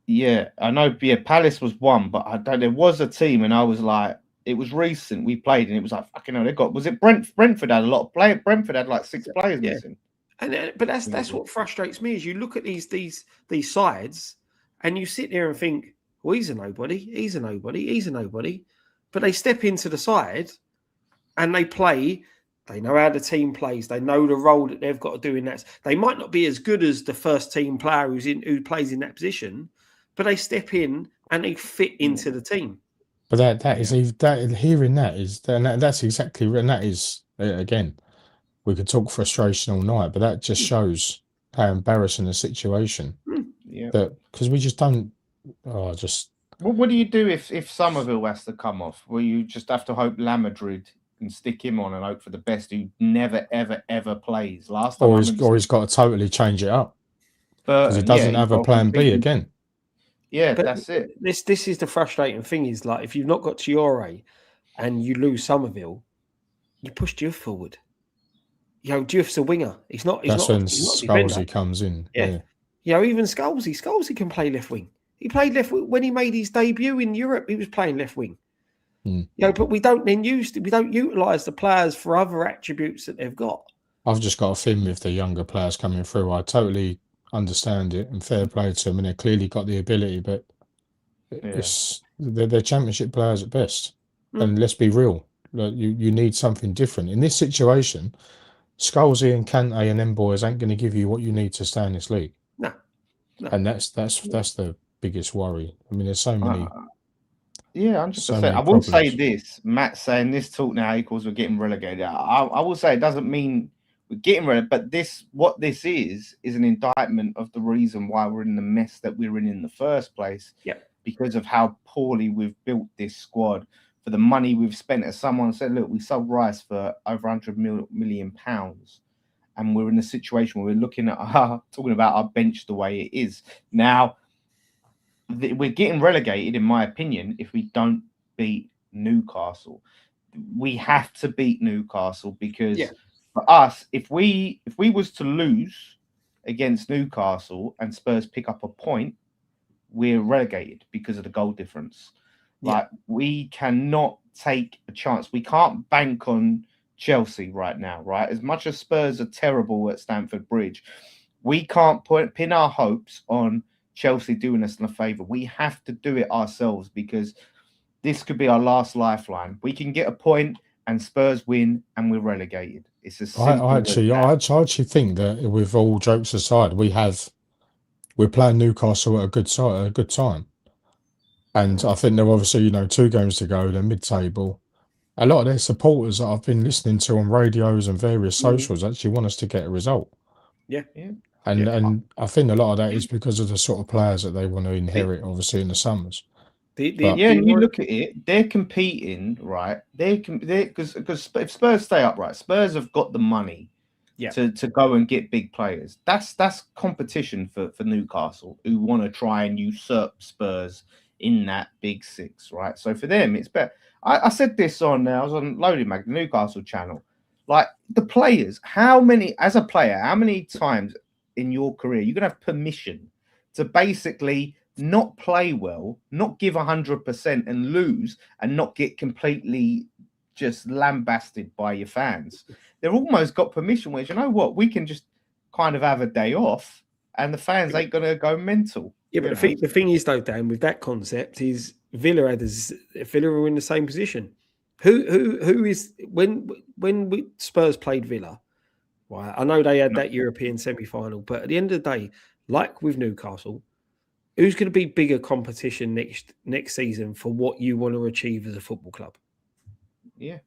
Yeah, I know. Yeah, Palace was one, but there was a team, and I was like, it was recent. We played, and it was like, fucking hell, was it Brentford had a lot of players? Brentford had like 6 players missing.
But that's what frustrates me is you look at these sides, and you sit there and think, well, he's a nobody, he's a nobody, he's a nobody. But they step into the side and they play. They know how the team plays. They know the role that they've got to do in that. They might not be as good as the first team player who plays in that position, but they step in and they fit into the team.
But that's exactly, and that is, again, we could talk frustration all night, but that just shows how embarrassing the situation.
Yeah.
Because we just don't.
Well, what do you do if Somerville has to come off? Well, you just have to hope La Madrid can stick him on and hope for the best, who never, ever, ever plays. Last time,
or he's got to totally change it up because he doesn't have a plan B again.
Yeah, but that's it.
This is the frustrating thing, is like, if you've not got Chiore and you lose Somerville, you push Diouf forward. Diouf's a winger. That's when
Scalzi comes in. Yeah.
Even Scalzi can play left wing. He played left wing when he made his debut in Europe. He was playing left wing. But we don't utilise the players for other attributes that they've got.
I've just got a thing with the younger players coming through. I totally understand it, and fair play to them, and they've clearly got the ability, but they're championship players at best. And let's be real, you need something different in this situation. Scalzi and Kante and them boys ain't going to give you what you need to stay in this league.
No.
And that's the biggest worry. I mean, there's so many.
100%. I will say this. Matt saying this talk now equals we're getting relegated. I will say it doesn't mean we're getting relegated, but what this is an indictment of the reason why we're in the mess that we're in the first place.
Yeah.
Because of how poorly we've built this squad, for the money we've spent. As someone said, look, we sold Rice for over £100 million, and we're in a situation where we're looking at talking about our bench the way it is now. We're getting relegated, in my opinion, if we don't beat Newcastle. We have to beat Newcastle because for us, if we was to lose against Newcastle and Spurs pick up a point, we're relegated because of the goal difference. Like, we cannot take a chance. We can't bank on Chelsea right now, right? As much as Spurs are terrible at Stamford Bridge, we can't pin our hopes on Chelsea doing us a favour. We have to do it ourselves, because this could be our last lifeline. We can get a point and Spurs win and we're relegated. It's as simple
I actually think that, with all jokes aside, we're playing Newcastle at a good time. And I think they're obviously, 2 games to go, they're mid-table. A lot of their supporters that I've been listening to on radios and various socials actually want us to get a result.
Yeah.
And I think a lot of that is because of the sort of players that they want to inherit, obviously, in the summers.
And you look at it, they're competing, right? Because if Spurs stay upright, Spurs have got the money to go and get big players. That's competition for Newcastle, who want to try and usurp Spurs in that big six, right? So for them, it's better. I said this I was on Loading Mag, the Newcastle channel. Like, the players, how many times in your career you're gonna have permission to basically not play well, not give 100% and lose, and not get completely just lambasted by your fans? They've almost got permission where, you know what, we can just kind of have a day off and the fans ain't gonna go mental.
Yeah, but the thing is, though, Dan, with that concept, is Villa are in the same position. Who is when Spurs played Villa? Right, I know they had that European semi-final, but at the end of the day, like with Newcastle, who's going to be bigger competition next season for what you want to achieve as a football club?
Yeah,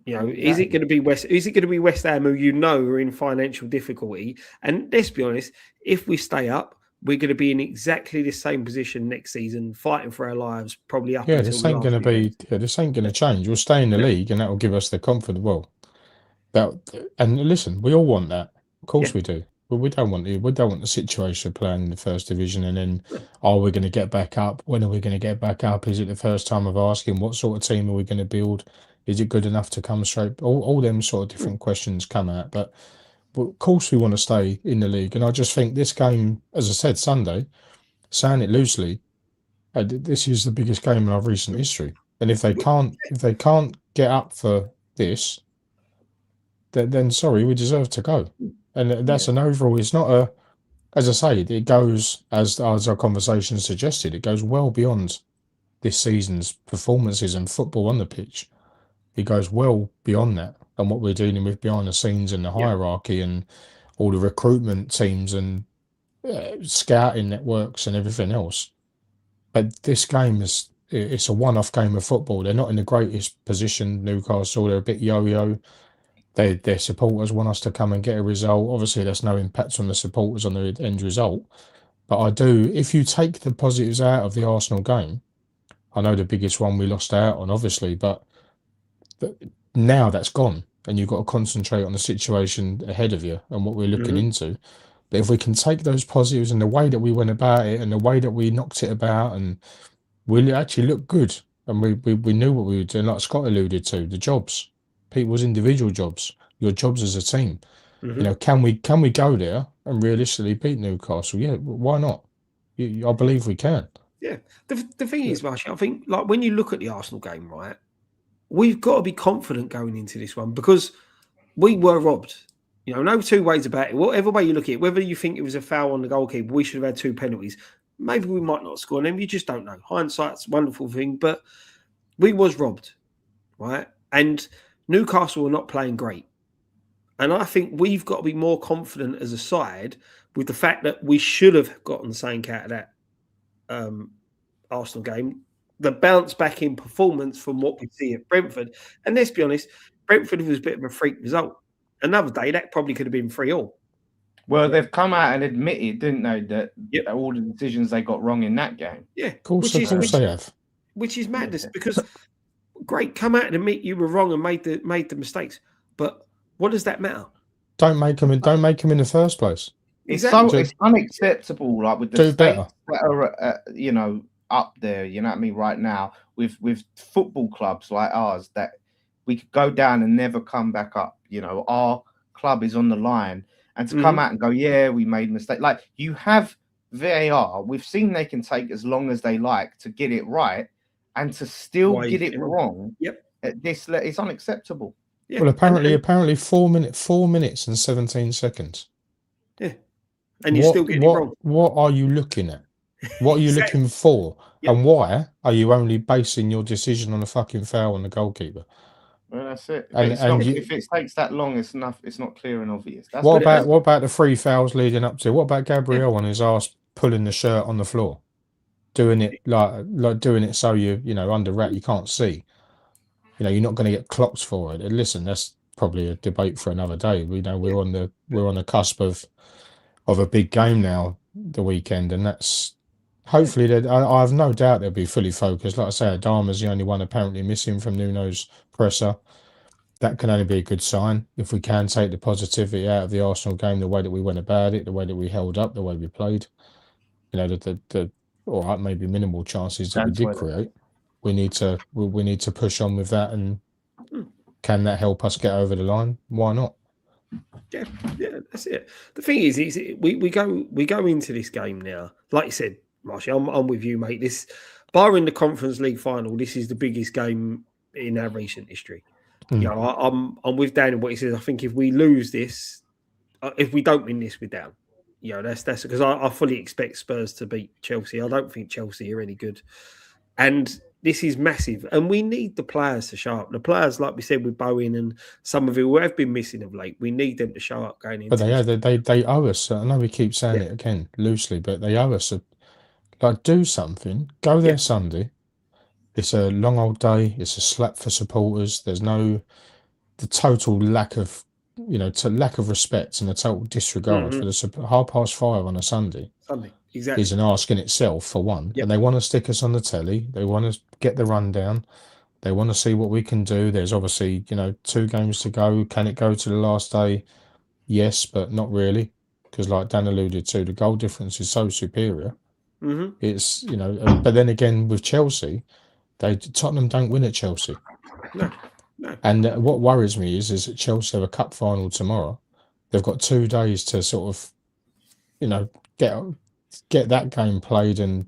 is it going to be West? Is it going to be West Ham, who are in financial difficulty? And let's be honest, if we stay up, we're going to be in exactly the same position next season, fighting for our lives, probably up.
Yeah, this ain't going to change. We'll stay in the league, and that will give us the confidence. Well, and listen, we all want that. Of course we do. But we don't want the situation of playing in the first division and then, are we going to get back up? When are we going to get back up? Is it the first time of asking? What sort of team are we going to build? Is it good enough to come straight? All them sort of different questions come out. But of course we want to stay in the league. And I just think this game, as I said, Sunday, saying it loosely, this is the biggest game in our recent history. And if they can't get up for this, then sorry, we deserve to go. And that's an overall. It's not as I say, it goes, as our conversation suggested, it goes well beyond this season's performances and football on the pitch. It goes well beyond that and what we're dealing with behind the scenes and the hierarchy and all the recruitment teams and scouting networks and everything else. But this game it's a one-off game of football. They're not in the greatest position, Newcastle. They're a bit yo-yo. Their supporters want us to come and get a result. Obviously, there's no impact on the supporters on the end result. But I do, if you take the positives out of the Arsenal game, I know the biggest one we lost out on, obviously, but now that's gone. And you've got to concentrate on the situation ahead of you and what we're looking into. But if we can take those positives and the way that we went about it and the way that we knocked it about and we actually looked good and we knew what we were doing, like Scott alluded to, the jobs, people's individual jobs, your jobs as a team. You know, can we go there and realistically beat Newcastle? Yeah, why not? I believe we can.
Yeah. The thing is, Marshall, I think like when you look at the Arsenal game, right, we've got to be confident going into this one because we were robbed. You know, no two ways about it. Whatever way you look at it, whether you think it was a foul on the goalkeeper, we should have had 2 penalties. Maybe we might not score them. You just don't know. Hindsight's a wonderful thing, but we was robbed, right? And Newcastle were not playing great. And I think we've got to be more confident as a side with the fact that we should have gotten something out of that Arsenal game. The bounce back in performance from what we see at Brentford. And let's be honest, Brentford was a bit of a freak result. Another day, that probably could have been 3-3.
Well, they've come out and admitted, didn't they, that all the decisions they got wrong in that game.
Yeah,
of course they have.
Which is madness because great, come out and admit you were wrong and made the mistakes. But what does that matter?
Don't make them in the first place.
Exactly. It's unacceptable. Like with the
do better.
That are, you know, up there. You know what I mean? Right now, with football clubs like ours, that we could go down and never come back up. You know, our club is on the line, and to come out and go, yeah, we made a mistake. Like you have VAR. We've seen they can take as long as they like to get it right, and to still get it wrong.
Yep.
This is unacceptable.
Yeah. Well, apparently 4 minutes and 17 seconds.
Yeah. And you're still getting it wrong.
What are you looking at? What are you looking for? Yep. And why are you only basing your decision on a fucking foul on the goalkeeper?
Well, that's it. If it takes that long, it's not clear and obvious.
What about the 3 fouls leading up to? What about Gabriel on his ass pulling the shirt on the floor, doing it like doing it so you know under wrap you can't see. You know you're not going to get clocked for it. And listen, that's probably a debate for another day. We know we're on the cusp of a big game now, the weekend, and that's hopefully I have no doubt they'll be fully focused. Like I say, Adama's the only one apparently missing from Nuno's presser. That can only be a good sign if we can take the positivity out of the Arsenal game, the way that we went about it, the way that we held up, the way we played. You know, the all right, maybe minimal chances that we did create. We need to push on with that, and can that help us get over the line? Why not?
Yeah, that's it. The thing is we go into this game now, like you said, Marshall. I'm with you, mate. This, barring the Conference League final, this is the biggest game in our recent history. You know, I'm with Dan in what he says. I think if we lose this, if we don't win this, we're down. You know, that's because I fully expect Spurs to beat Chelsea. I don't think Chelsea are any good, and this is massive. And we need the players to show up. The players, like we said with Bowen and some of who have been missing of late, we need them to show up going into.
But they owe us. I know we keep saying it again loosely, but they owe us. Do something. Go there Sunday. It's a long old day. It's a slap for supporters. There's the total lack of, lack of respect and a total disregard for the 5:30 on a Sunday.
Exactly.
Is an ask in itself for one.
Yep.
And they want to stick us on the telly. They want to get the rundown. They want to see what we can do. There's obviously, 2 games to go. Can it go to the last day? Yes, but not really. Because like Dan alluded to, the goal difference is so superior. It's, but then again with Chelsea, Tottenham don't win at Chelsea.
No.
And what worries me is that Chelsea have a cup final tomorrow. They've got 2 days to sort of, get that game played and,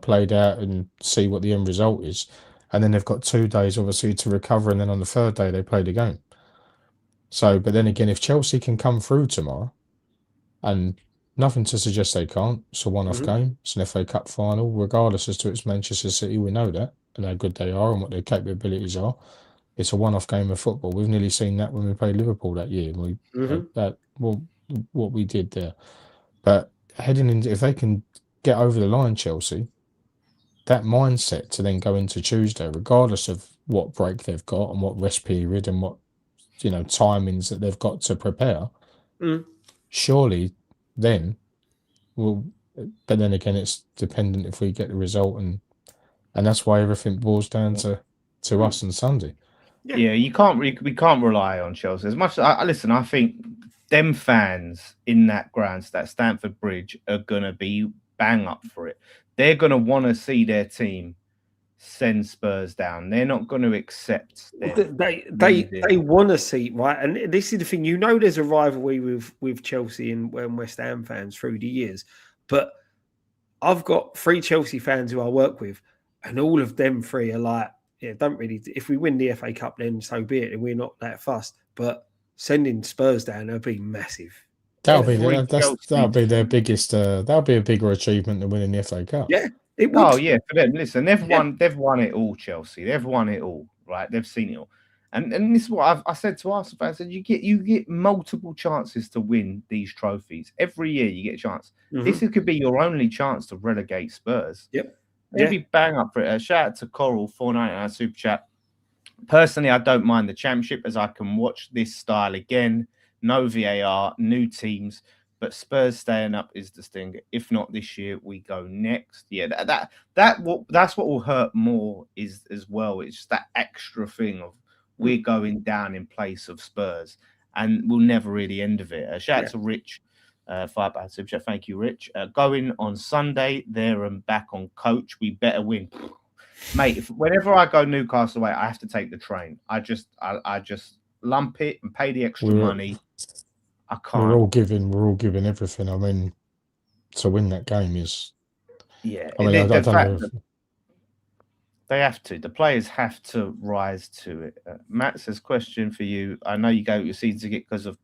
played out and see what the end result is. And then they've got 2 days, obviously, to recover. And then on the 3rd day, they play the game. So, but then again, if Chelsea can come through tomorrow and, Nothing to suggest they can't. It's a one-off game. It's an FA Cup final, regardless as to it's Manchester City. We know that and how good they are and what their capabilities are. It's a one-off game of football. We've nearly seen that when we played Liverpool that year. What we did there. But heading into, if they can get over the line, Chelsea, that mindset to then go into Tuesday, regardless of what break they've got and what rest period and what timings that they've got to prepare, surely then will. But then again, it's dependent if we get the result, and that's why everything boils down to us on Sunday.
Yeah, we can't rely on Chelsea as much. Listen, I think them fans in that ground, that Stamford Bridge, are gonna be bang up for it. They're gonna want to see their team send Spurs down. They're not going to accept them.
They want to see, right? And this is the thing. There's a rivalry with Chelsea and West Ham fans through the years, but I've got 3 Chelsea fans who I work with, and all of them 3 are like, yeah, don't really. If we win the FA Cup, then so be it, and we're not that fussed. But sending Spurs down would be massive.
That'll be their biggest. That'll be a bigger achievement than winning the FA Cup.
Yeah, it would.
Oh yeah, for them. Listen, they've won it all. Chelsea, they've won it all. Right, they've seen it all. And this is what I said to Arsenal fans. I said, you get multiple chances to win these trophies every year. You get a chance. This could be your only chance to relegate Spurs.
Yep.
Maybe bang up for it. Shout out to Coral 499 super chat. Personally, I don't mind the championship as I can watch this style again. No VAR, new teams, but Spurs staying up is the sting. If not this year, we go next. Yeah, that's what will hurt more is as well. It's just that extra thing of we're going down in place of Spurs, and we'll never really end of it. Shout out to Rich, £5 super chat. Thank you, Rich. Going on Sunday there and back on coach. We better win. Mate, whenever I go Newcastle away, I have to take the train. I just lump it and pay the extra money. I can't.
We're all giving everything. I mean, to win that game is.
Yeah,
I mean, I don't know.
They have to. The players have to rise to it. Matt says, question for you. I know you go your season ticket because of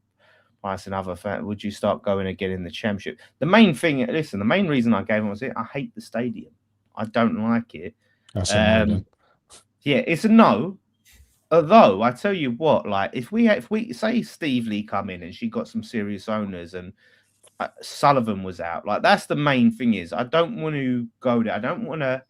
price and other fans. Would you start going again in the championship? The main thing, listen, the main reason I gave him was I hate the stadium. I don't like it.
That's a no.
Yeah, it's a no. Although I tell you what, like if we say Steve Lee come in and she got some serious owners and Sullivan was out, like that's the main thing is I don't want to go there. I don't want to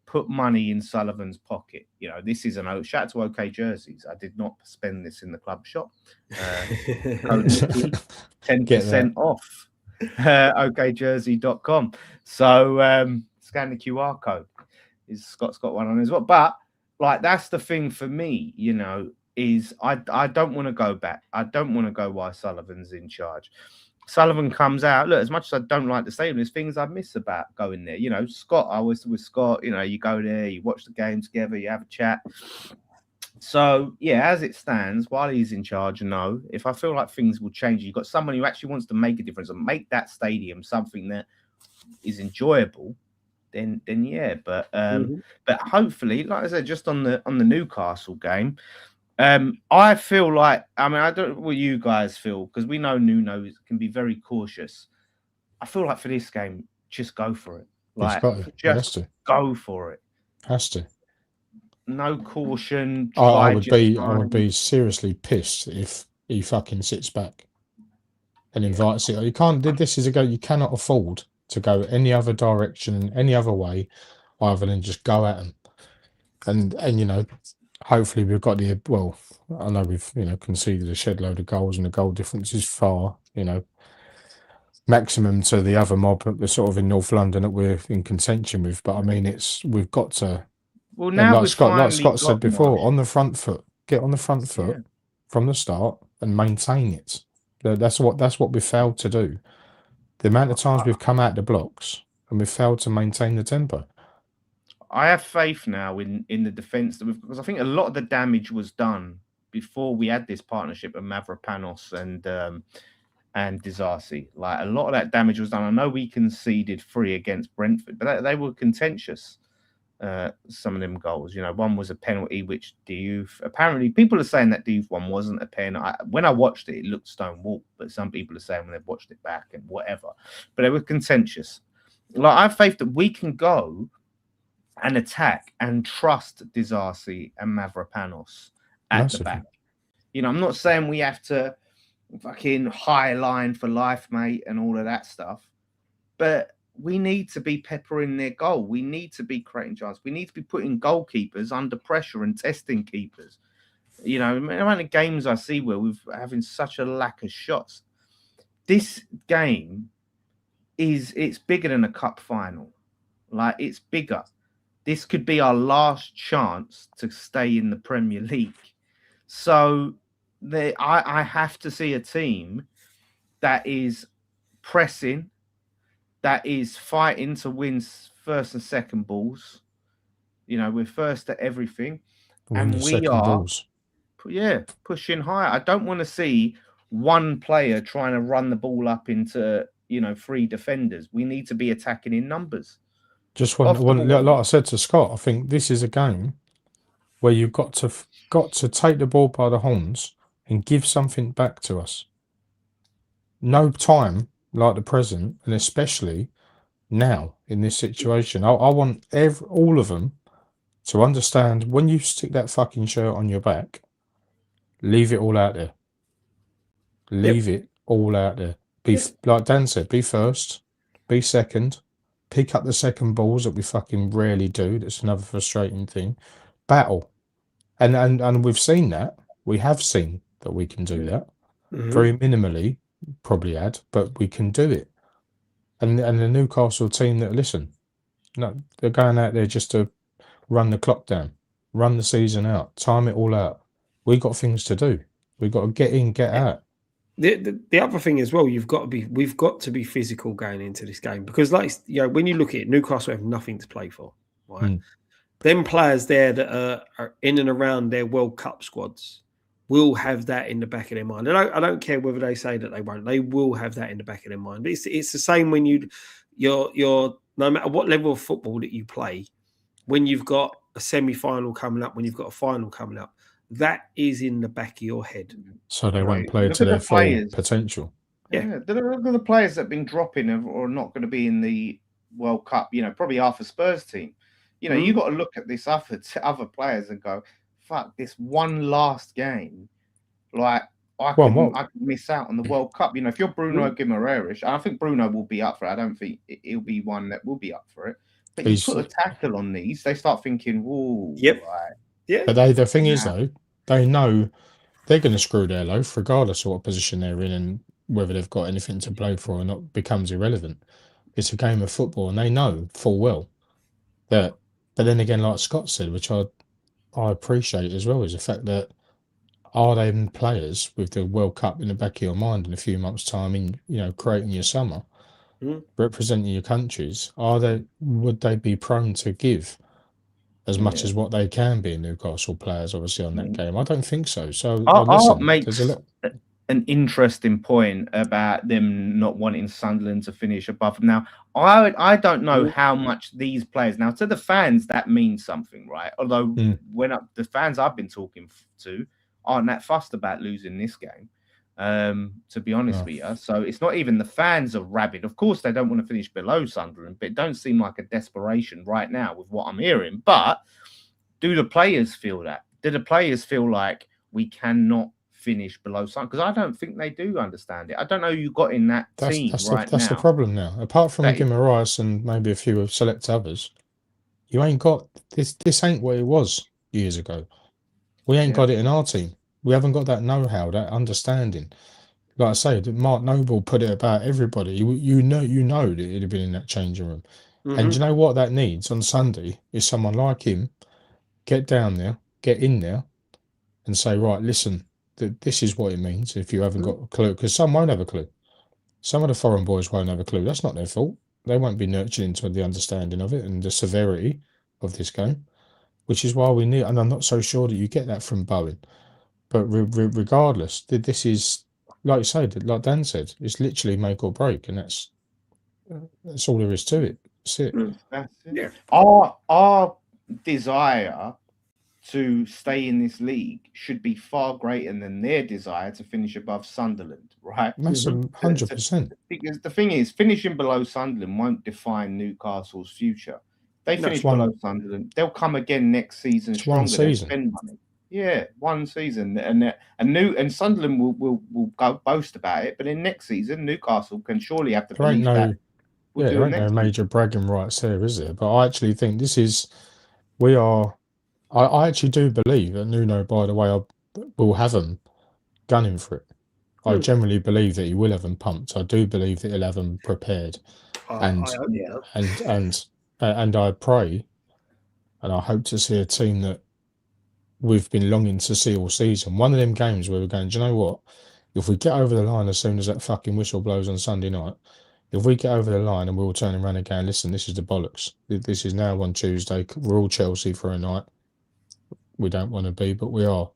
put money in Sullivan's pocket. This is shout out to OK Jerseys. I did not spend this in the club shop. 10% off. okjersey.com. So scan the QR code. Scott's got one on as well. But like that's the thing for me, is I don't want to go back. I don't want to go while Sullivan's in charge. Sullivan comes out. Look, as much as I don't like the stadium, there's things I miss about going there. Scott, I was with Scott. You go there, you watch the game together, you have a chat. So yeah, as it stands, while he's in charge, no. If I feel like things will change, you've got someone who actually wants to make a difference and make that stadium something that is enjoyable. Then yeah, but hopefully, like I said, just on the Newcastle game, I feel like I don't know what you guys feel because we know Nuno can be very cautious. I feel like for this game, just go for it. Like just go for it.
Has to.
No caution.
I would be seriously pissed if he fucking sits back and invites it. You can't. This is a go. You cannot afford to go any other direction, any other way, other than just go at them. And hopefully we've got I know we've conceded a shed load of goals and the goal difference is far maximum to the other mob that sort of in North London that we're in contention with. But I mean, we've got to.
Well, now
like Scott said before, on the front foot, get on the front foot from the start and maintain it. That's what we failed to do. The amount of times we've come out the blocks and we've failed to maintain the tempo.
I have faith now in the defence because I think a lot of the damage was done before we had this partnership of Mavropanos and Disasi. Like a lot of that damage was done. I know we conceded 3 against Brentford, but they were contentious. some of them goals. You know, one was a penalty, which Diouf, apparently people are saying that Diouf one wasn't a pen. When I watched it, it looked stonewall, but some people are saying when they've watched it back and whatever. But they were contentious. Like, I have faith that we can go and attack and trust Disasi and Mavropanos at the back. You know, I'm not saying we have to fucking high line for life, mate, and all of that stuff, but we need to be peppering their goal. We need to be creating chances. We need to be putting goalkeepers under pressure and testing keepers. You know, the amount of games I see where we're having such a lack of shots. This game it's bigger than a cup final. Like, it's bigger. This could be our last chance to stay in the Premier League. So I have to see a team that is pressing, that is fighting to win first and second balls. You know, we're first at everything. And we are, pushing higher. I don't want to see one player trying to run the ball up into, you know, 3 defenders. We need to be attacking in numbers.
Like I said to Scott, I think this is a game where you've got to take the ball by the horns and give something back to us. No time like the present, and especially now in this situation. I want all of them to understand, when you stick that fucking shirt on your back, leave it all out there. Leave it all out there. Like Dan said, be first, be second, pick up the second balls that we fucking rarely do. That's another frustrating thing. Battle. And we've seen that. We have seen that we can do that. Very minimally, probably but we can do it. And the Newcastle team that listen, no, they're going out there just to run the clock down, run the season out, time it all out. We got things to do. We've got to get in, get out.
The other thing as well, we've got to be physical going into this game, because, like, you know, when you look at it, Newcastle have nothing to play for, right? Them players there that are in and around their World Cup squads will have that in the back of their mind. I don't care whether they say that they won't. They will have that in the back of their mind. But it's the same when you're no matter what level of football that you play, when you've got a semi-final coming up, when you've got a final coming up, that is in the back of your head.
So they won't play to their full potential.
Yeah. The players that have been dropping or not going to be in the World Cup, you know, probably half a Spurs team. You know, you got to look at this other players and go, fuck, this one last game, like, I could miss out on the World Cup. You know, if you're Bruno Guimaraes, I think Bruno will be up for it. I don't think he'll be one that will be up for it. But you put a tackle on these, they start thinking, whoa. Right.
Yeah.
But the thing is, though, they know they're going to screw their loaf regardless of what position they're in, and whether they've got anything to play for or not becomes irrelevant. It's a game of football, and they know full well that. But then again, like Scott said, which I appreciate as well, is the fact that, are they players with the World Cup in the back of your mind in a few months' time, in, you know, creating your summer, representing your countries? Would they be prone to give as much as what they can be in Newcastle players, obviously, on that game? I don't think so. So
Art makes an interesting point about them not wanting Sunderland to finish above them. Now, I don't know how much these players, now to the fans, that means something, right? Although the fans I've been talking to aren't that fussed about losing this game, to be honest with you. So it's not even the fans are rabid. Of course, they don't want to finish below Sunderland, but it don't seem like a desperation right now with what I'm hearing. But do the players feel that? Do the players feel like we cannot finish below Sunderland? Because I don't think they do understand it. I don't know who you got in that team now.
That's the problem now. Apart from Guimaraes and maybe a few select others, you ain't got this. This ain't what it was years ago. We ain't got it in our team. We haven't got that know-how, that understanding. Like I say, Mark Noble put it about everybody. You know that he'd have been in that changing room. And you know what that needs on Sunday is someone like him get down there, get in there, and say, right, listen, this is what it means if you haven't got a clue. Because some won't have a clue. Some of the foreign boys won't have a clue. That's not their fault. They won't be nurtured into the understanding of it and the severity of this game, which is why we need, and I'm not so sure that you get that from Bowen. But regardless, this is, like you said, like Dan said, it's literally make or break, and that's all there is to it. That's it.
That's it. Yeah. Our desire to stay in this league should be far greater than their desire to finish above Sunderland, right?
That's 100%.
Because the thing is, finishing below Sunderland won't define Newcastle's future. They finish below Sunderland, they'll come again next season stronger.
One season.
They'll spend money. Yeah, one season, and Sunderland will go boast about it. But in next season, Newcastle can surely have to believe that.
There ain't no major bragging rights there, is there? But I actually think I actually do believe that Nuno, by the way, will have them gunning for it. I generally believe that he will have them pumped. I do believe that he'll have them prepared, and I pray, and I hope to see a team that we've been longing to see all season. One of them games where we're going, do you know what? If we get over the line as soon as that fucking whistle blows on Sunday night, if we get over the line and we're all turning around and going, listen, this is the bollocks. This is now on Tuesday. We're all Chelsea for a night. We don't want to be, but we are.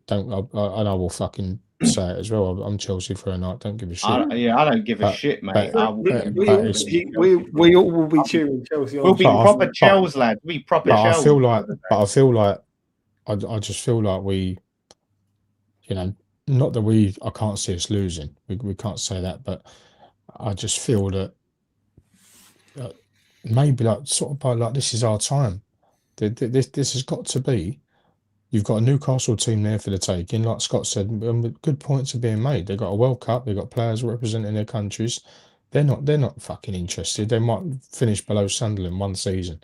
And I will fucking say it as well. I'm Chelsea for a night. Don't give a shit.
I don't give a shit, mate.
We all will be cheering Chelsea.
We'll be proper Chelsea lads. We proper Chelsea.
I feel like I just feel like we, not that I can't see us losing. We can't say that, but I just feel that maybe this is our time. This has got to be. You've got a Newcastle team there for the taking. Like Scott said, good points are being made. They've got a World Cup. They've got players representing their countries. They're not fucking interested. They might finish below Sunderland one season,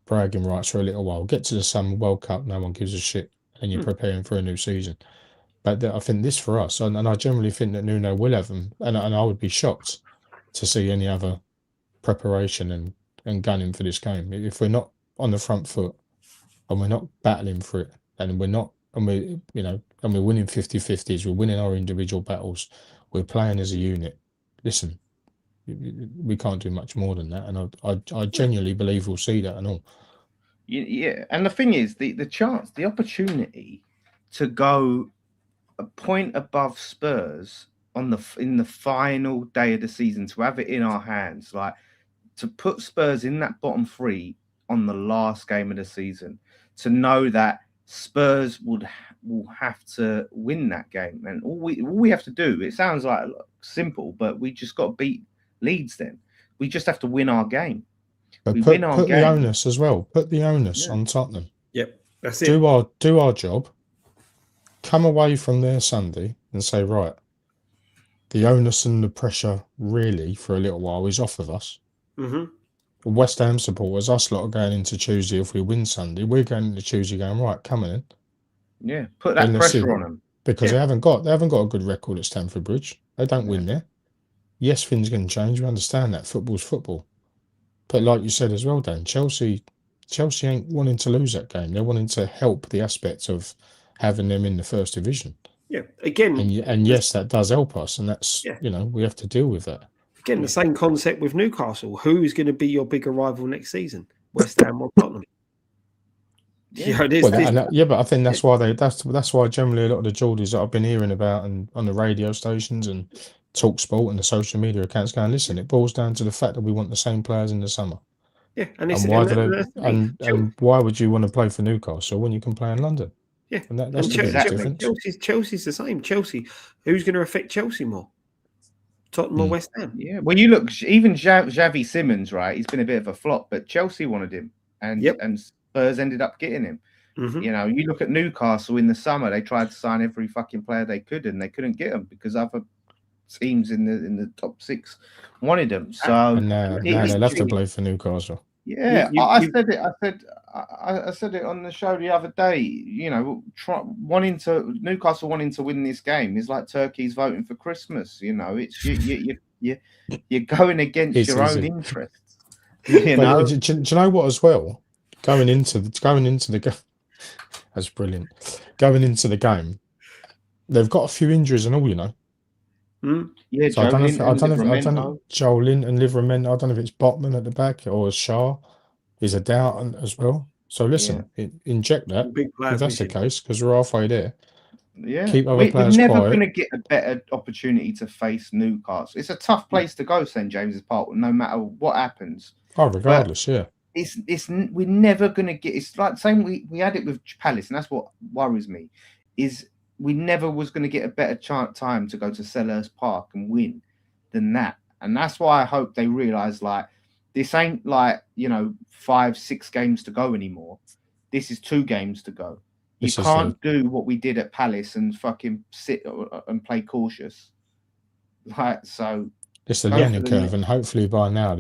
bragging rights for a little while. Get to the Summer World Cup, no one gives a shit, and you're preparing for a new season. But I think this for us, and I generally think that Nuno will have them, and I would be shocked to see any other preparation and gunning for this game. If we're not on the front foot and we're not battling for it, and we're winning 50-50s, we're winning our individual battles, we're playing as a unit. Listen, we can't do much more than that, and I genuinely believe we'll see that and all.
Yeah, and the thing is, the chance, the opportunity to go a point above Spurs in the final day of the season, to have it in our hands, like to put Spurs in that bottom three on the last game of the season, to know that Spurs will have to win that game, and all we have to do, it sounds like simple, but we just got to beat Leeds. Then we just have to win our game.
But put the onus as well. Put the onus on Tottenham.
Yep, that's it.
Do our job. Come away from there Sunday and say, right, the onus and the pressure really for a little while is off of us.
Mm-hmm.
West Ham supporters, us lot are going into Tuesday. If we win Sunday, we're going into Tuesday going, right, come in.
Yeah, put that pressure on them.
Because they haven't got a good record at Stamford Bridge. They don't win there. Yes, things can change. We understand that. Football's football. But like you said as well, Dan, Chelsea ain't wanting to lose that game. They're wanting to help the aspect of having them in the first division.
Yeah, again.
And yes, that does help us. And that's, we have to deal with that.
Again, the same concept with Newcastle. Who is going to be your bigger rival next season? West Ham or Tottenham?
Yeah, but I think that's why generally a lot of the Geordies that I've been hearing about and on the radio stations and Talk Sport and the social media accounts going, listen, it boils down to the fact that we want the same players in the summer.
Yeah,
and why would you want to play for Newcastle when you can play in London?
Yeah,
and that's the biggest difference.
Chelsea's the same. Chelsea, who's going to affect Chelsea more? Tottenham or West Ham?
Yeah, well, you look, even Xavi Simons, right? He's been a bit of a flop, but Chelsea wanted him, and Spurs ended up getting him.
Mm-hmm.
You look at Newcastle in the summer; they tried to sign every fucking player they could, and they couldn't get them because other teams in the top six wanted them. So
and now they'll have to play for Newcastle.
Yeah, I said it. I said it on the show the other day. Newcastle wanting to win this game is like turkeys voting for Christmas. It's you're going against your own interests.
Do you know what as well? Going into the game, that's brilliant. Going into the game, they've got a few injuries and all.
Yeah,
so I don't know if Joe Lint and Livramento. I don't know if it's Botman at the back or Shah is a doubt as well. So listen, inject that if that's the case, because we're halfway there.
Yeah,
keep other players
we're never
quiet.
going to get a better opportunity to face Newcastle. It's a tough place to go, St James's Park, no matter what happens.
Oh, regardless,
we're never going to get. It's like saying we had it with Palace, and that's what worries me. Is we never was going to get a better time to go to Selhurst Park and win than that, and that's why I hope they realise like this ain't like 5-6 games to go anymore. This is 2 games to go. You can't do what we did at Palace and fucking sit and play cautious. Like so.
It's the learning curve, and hopefully by now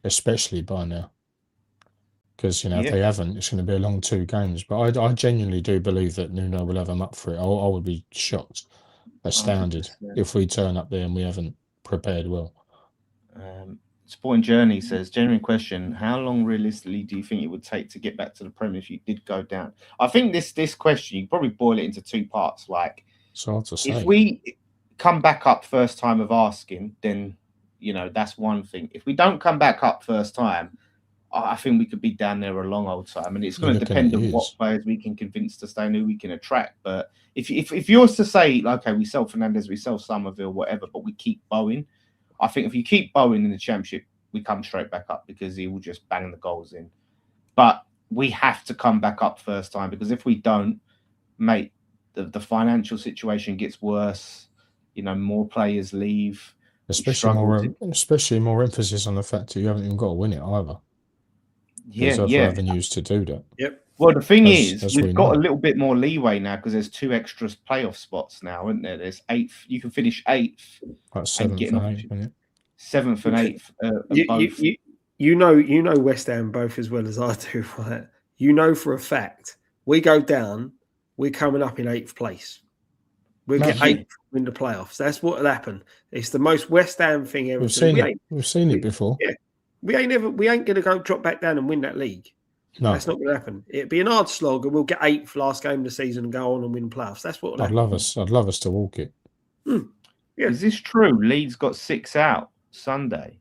especially by now, because if they haven't, it's going to be a long 2 games. But I genuinely do believe that Nuno will have them up for it. I would be shocked, astounded 100%. If we turn up there and we haven't prepared well.
Sporting Journey says, genuine question: how long realistically do you think it would take to get back to the Premier if you did go down? I think this question you probably boil it into 2 parts. Like,
it's hard to say.
If we come back up first time of asking, then that's one thing. If we don't come back up first time, I think we could be down there a long old time, and it's going to depend on what players we can convince to stay and who we can attract. But if you're to say, okay, we sell Fernandez, we sell Somerville, whatever, but we keep Bowen, I think if you keep Bowen in the Championship, we come straight back up because he will just bang the goals in. But we have to come back up first time, because if we don't, mate, the financial situation gets worse. More players leave.
Especially more emphasis on the fact that you haven't even got to win it either. There's other avenues to do that.
Yep. Well, the thing is, we've got a little bit more leeway now because there's 2 extra playoff spots now, isn't there? There's 8th. You can finish 8th.
Like 7th and 8th, isn't it?
7th and 8th. Both.
You know West Ham both as well as I do, right? For a fact, we go down, we're coming up in 8th place. We'll get 8th in the playoffs. That's what will happen. It's the most West Ham thing ever.
We've seen it before.
Yeah. We ain't going to go drop back down and win that league. No. That's not going to happen. It'd be an hard slog, and we'll get 8th last game of the season and go on and win playoffs. That's what
I'd love us to walk it.
Yeah.
Is this true? Leeds got 6 out Sunday.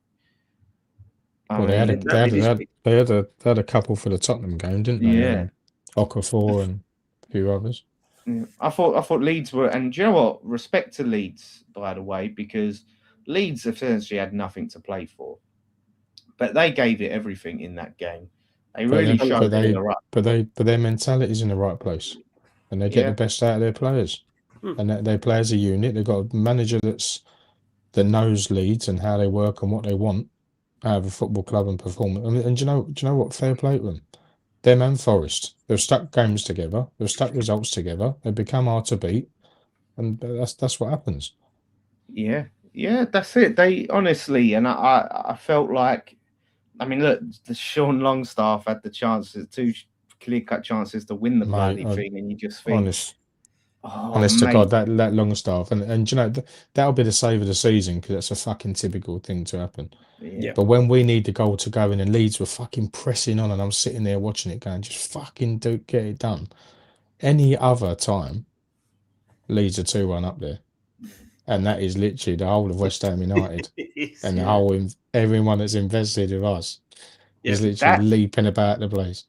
Well, they had a couple for the Tottenham game, didn't they?
Yeah.
Okafor and a few others.
Yeah. I thought Leeds were, and do you know what? Respect to Leeds, by the way, because Leeds essentially had nothing to play for, but they gave it everything in that game. They really showed
but their mentality's in the right place, and they get the best out of their players, and they play as a unit. They've got a manager that knows Leeds and how they work and what they want out of a football club and performance. And do you know what? Fair play to them. Them and Forest, they've stuck games together, they've stuck results together, they've become hard to beat, and that's what happens.
Yeah, that's it. They honestly, and I felt like, I mean, look, the Sean Longstaff had the chances, 2 clear-cut chances to win the bloody thing, and you just think,
honest to God, that Longstaff, and you know, that'll be the save of the season, because that's a fucking typical thing to happen.
Yeah.
But when we need the goal to go in, and Leeds were fucking pressing on, and I'm sitting there watching it going, just fucking get it done. Any other time, Leeds are 2-1 up there. And that is literally the whole of West Ham United. And the whole, everyone that's invested with us is literally leaping about the place.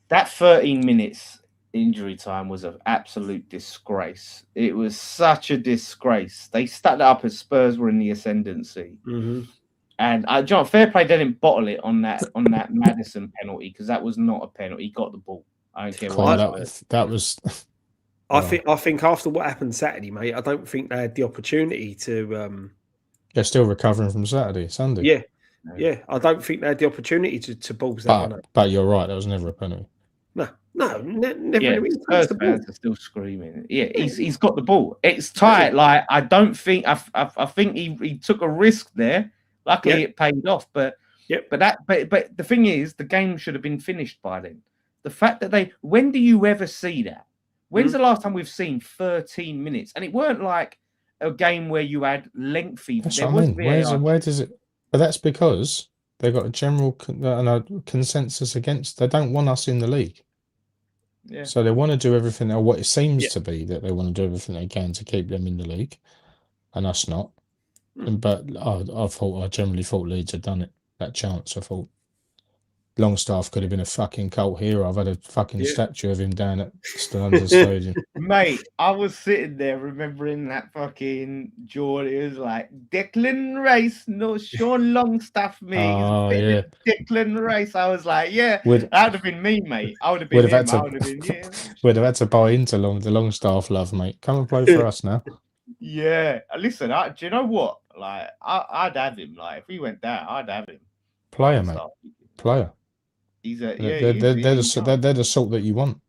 That 13 minutes injury time was an absolute disgrace. It was such a disgrace. They stuck that up as Spurs were in the ascendancy.
Mm-hmm.
And John, fair play, they didn't bottle it on that Maddison penalty, because that was not a penalty. He got the ball. I don't care what
that was.
I think after what happened Saturday, mate, I don't think they had the opportunity to.
They're still recovering from Sunday.
Yeah. I don't think they had the opportunity to balls that one up.
But you're right. That was never a penalty.
No, never.
Yeah, Spurs fans are still screaming. Yeah, he's got the ball. It's tight. Like, I don't think. I think he took a risk there. Luckily, it paid off. But the thing is, the game should have been finished by then. The fact that when do you ever see that? When's the last time we've seen 13 minutes? And it weren't like a game where you had lengthy.
That's what I mean. Where does it? But that's because they got a general consensus against. They don't want us in the league.
Yeah.
So they want to do everything, or what it seems to be that they want to do everything they can to keep them in the league, and us not. But I generally thought Leeds had done it. That chance, I thought. Longstaff could have been a fucking cult hero. I've had a fucking statue of him down at Fernandez Stadium.
Mate, I was sitting there remembering that fucking Jordan. It was like Declan Rice, no Sean Longstaff, me.
Oh, yeah.
Declan Rice. I was like, that would have been me, mate. I would have been
We'd have
him. I would have been,
we'd have had to buy into the Longstaff love, mate. Come and play for us now.
Yeah. Listen, do you know what? Like, I'd have him. Like, if he went down, I'd have him.
Player, mate. Player.
He's a
they're the sort that you want.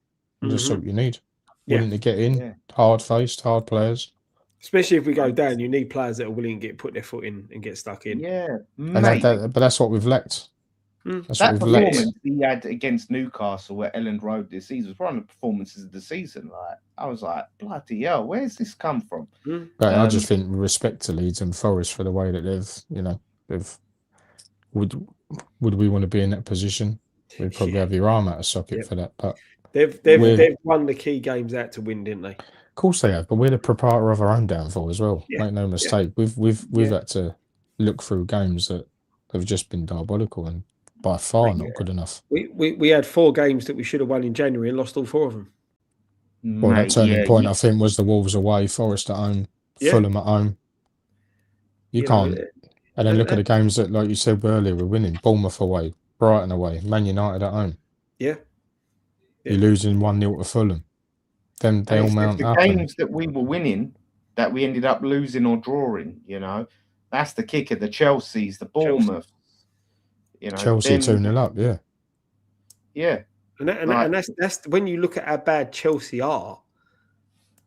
The sort you need. Willing to get in, hard-faced, hard players.
Especially if we go down, you need players that are willing to put their foot in and get stuck in.
Yeah,
and but that's what we've lacked.
That's that performance he had against Newcastle at Elland Road this season was one of the performances of the season. Like, I was like, bloody hell, where's this come from?
But I just think respect to Leeds and Forest for the way that they've would we want to be in that position? We'd probably have your arm out of socket for that. But
they've won the key games out to win, didn't they?
Of course they have, but we're the proprietor of our own downfall as well. Make no mistake. We've had to look through games that have just been diabolical and by far not good enough.
We had 4 games that we should have won in January and lost all 4 of them.
Well, that turning point, I think, was the Wolves away, Forest at home, Fulham at home. You can't. And then look at the games that, like you said earlier, we're winning. Bournemouth away, Brighton away, Man United at home.
Yeah.
You're losing 1-0 to Fulham. Then they all mount up.
The games that we were winning that we ended up losing or drawing, that's the kicker. The Chelseas, the Bournemouth.
Chelsea 2-0 up, yeah.
Yeah.
And that's when you look at how bad Chelsea are,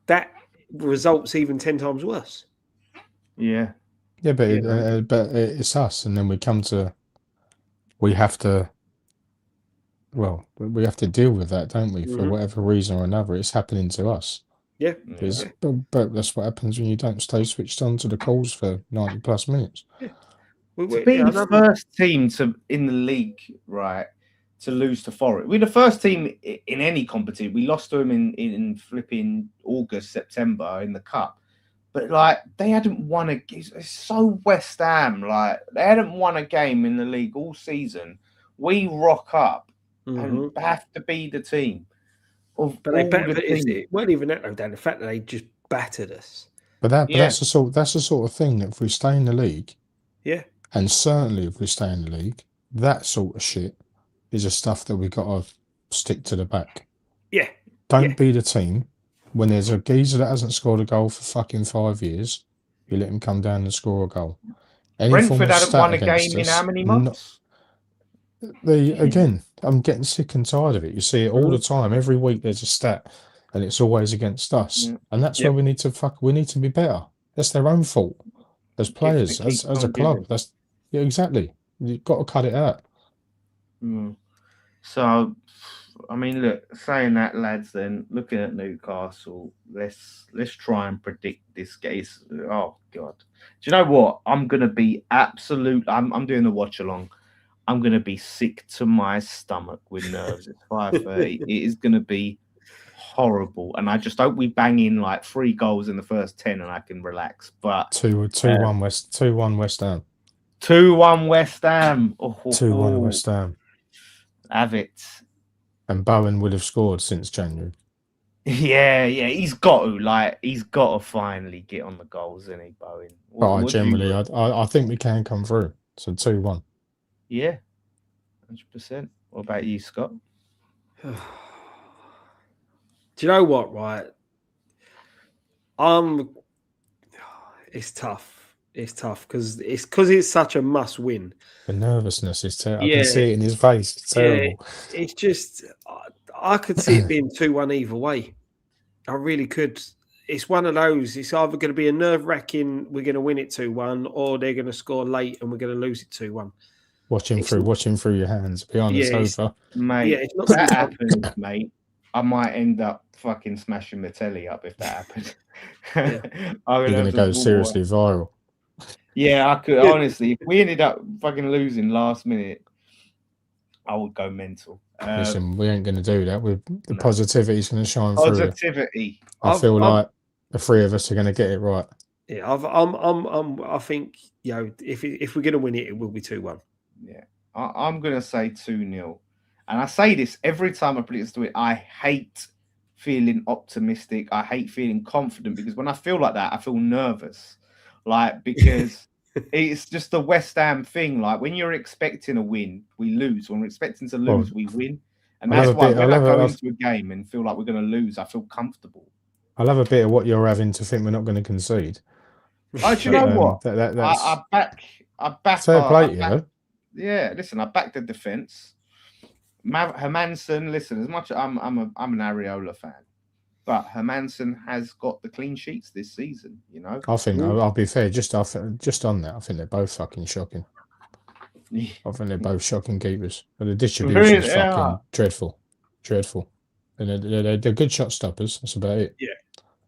that results even 10 times worse.
Yeah.
Yeah, but it's us, and then we have to deal with that, don't we? For whatever reason or another, it's happening to us.
Yeah.
But that's what happens when you don't stay switched on to the calls for 90 plus minutes.
Yeah.
To be the first team in the league, right, to lose to Forest. We're the first team in any competition. We lost to them in flipping August, September in the Cup. But, like, they hadn't won it's so West Ham. Like, they hadn't won a game in the league all season. We rock up and have to be the team.
It weren't even that, though, Dan. The fact that they just battered us.
But that's the sort of thing that if we stay in the league,
and
certainly if we stay in the league, that sort of shit is the stuff that we got to stick to the back.
Yeah.
Don't be the team. When there's a geezer that hasn't scored a goal for fucking 5 years, you let him come down and score a goal.
Brentford hadn't won a game in how many months?
Again, I'm getting sick and tired of it. You see it all the time. Every week there's a stat, and it's always against us. Yeah. And that's where we need to be better. That's their own fault as players, as a club. Exactly. You've got to cut it out.
So, I mean, look, saying that, lads, then looking at Newcastle, let's try and predict this case. Oh God. Do you know what? I'm gonna be I'm doing the watch along. I'm gonna be sick to my stomach with nerves. It's 5:30. It is gonna be horrible. And I just hope we bang in like 3 goals in the first 10 and I can relax. But
2-1 West Ham.
2-1 West Ham.
2-1 West Ham.
Have it.
And Bowen would have scored since January.
Yeah, he's got to finally get on the goals, isn't he, Bowen?
I think we can come through. So 2-1.
Yeah, 100%. What about you, Scott?
Do you know what? Right, it's tough. It's tough because it's such a must win.
The nervousness is terrible. I can see it in his face. It's terrible.
It's just, I could see it being 2-1 either way. I really could. It's one of those. It's either going to be a nerve-wracking, we're going to win it 2-1, or they're going to score late and we're going to lose it 2-1.
Watching through your hands behind the sofa.
Mate, it's not that happens, mate. I might end up fucking smashing the telly up if that happens.
You're going to go seriously viral.
Yeah, I could honestly. If we ended up fucking losing last minute, I would go mental.
Listen, we ain't going to do that. The positivity is going to shine through.
Positivity.
I feel like the 3 of us are going to get it right.
Yeah, I think if we're going to win it, it will be 2-1.
Yeah, I'm going to say 2-0. And I say this every time I predict to it. I hate feeling optimistic. I hate feeling confident because when I feel like that, I feel nervous. Like, because it's just the West Ham thing. Like, when you're expecting a win, we lose. When we're expecting to lose, we win. And that's why when I go into a game and feel like we're going to lose, I feel comfortable.
I love a bit of what you're having to think we're not going to concede.
Oh, do you know what?
That's
I back.
fair play, you know.
Yeah, listen, I back the defense. Hermansen, listen, as much as I'm an Areola fan, but Hermansen has got the clean sheets this season, you know.
I think I'll be fair, just on that, I think they're both fucking shocking. I think they're both shocking keepers. But the distribution is fucking dreadful. And they're good shot stoppers. That's about it.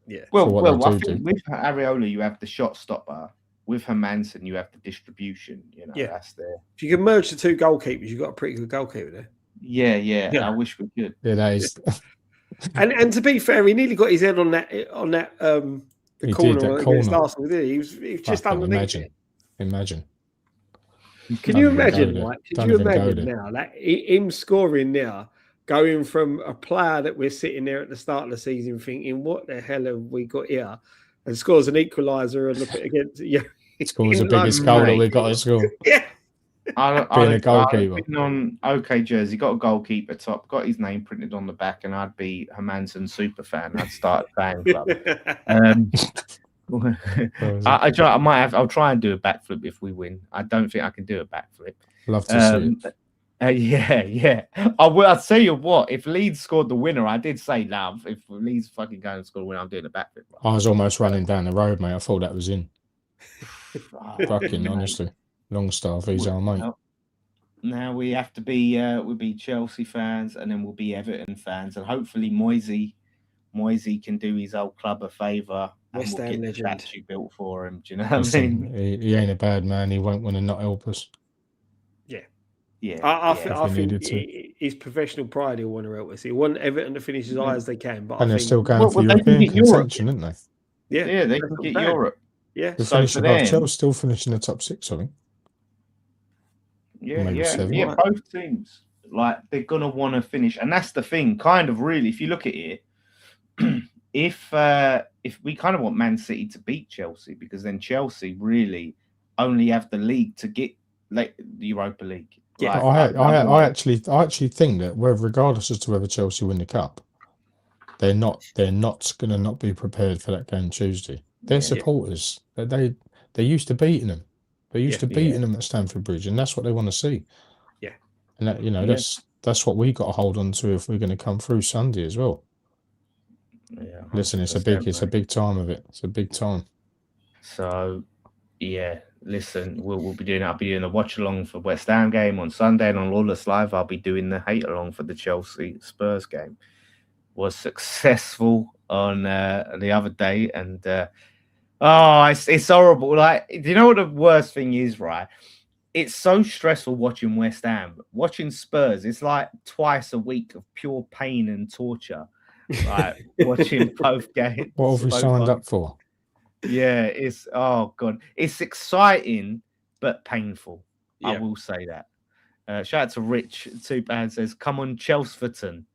Yeah.
Well, I think with Areola you have the shot stopper. With Hermansen you have the distribution. You know, that's there.
If you can merge the two goalkeepers, you've got a pretty good goalkeeper there.
Yeah. I wish we could.
Yeah, that is.
and to be fair, he nearly got his head on that the corner against Arsenal. He was just underneath it.
Imagine.
Can you imagine, Mike? Can you imagine now, like him scoring now, going from a player that we're sitting there at the start of the season thinking, what the hell have we got here? And scores an equaliser and look against
scores the biggest goal that we've got to score.
Yeah.
Being a goalkeeper.
On OK jersey, got a goalkeeper top, got his name printed on the back, and I'd be Hermansen super fan. I'd start a fan club. I'll try and do a backflip if we win. I don't think I can do a backflip.
Love to see it.
Yeah. I'll tell you what, if Leeds scored the winner, I did say, love, if Leeds fucking go and score the winner, I'm doing a backflip.
I was almost running down the road, mate. I thought that was in. Fucking honestly. Longstaff, he's our mate.
Now we have to be we'll be Chelsea fans and then we'll be Everton fans, and hopefully Moisey can do his old club a favour and we'll get the statue built for him. Do you know what I mean?
He ain't a bad man. He won't want to not help us.
Yeah. I think his professional pride, he'll want to help us. He want Everton to finish as high as they can. But
they're still going for European contention, aren't they?
Yeah, they can get Europe.
Yeah.
They're finishing above Chelsea, still finishing the top 6, I think.
Yeah, both teams. Like, they're going to want to finish. And that's the thing, kind of really, if you look at it, if we kind of want Man City to beat Chelsea, because then Chelsea really only have the league to get like the Europa League.
Yeah, I actually think that regardless as to whether Chelsea win the cup, they're not going to not be prepared for that game Tuesday. Their supporters, they're used to beating them. They're used to beating them at Stamford Bridge, and that's what they want to see.
Yeah,
and that, that's what we got to hold on to if we're going to come through Sunday as well.
Yeah,
listen, it's a big time of it. It's a big time.
So, yeah. Listen, we'll be doing. I'll be doing a watch along for West Ham game on Sunday, and on Lawless Live, I'll be doing the hate along for the Chelsea Spurs game. Was successful on the other day, and it's horrible. Like, do you know what the worst thing is? Right, it's so stressful watching West Ham, watching Spurs. It's like twice a week of pure pain and torture. Like watching both games.
What have we signed up for?
Yeah, it's it's exciting but painful. Yeah. I will say that. Shout out to Rich. £2 says, "Come on, Chelseaforton."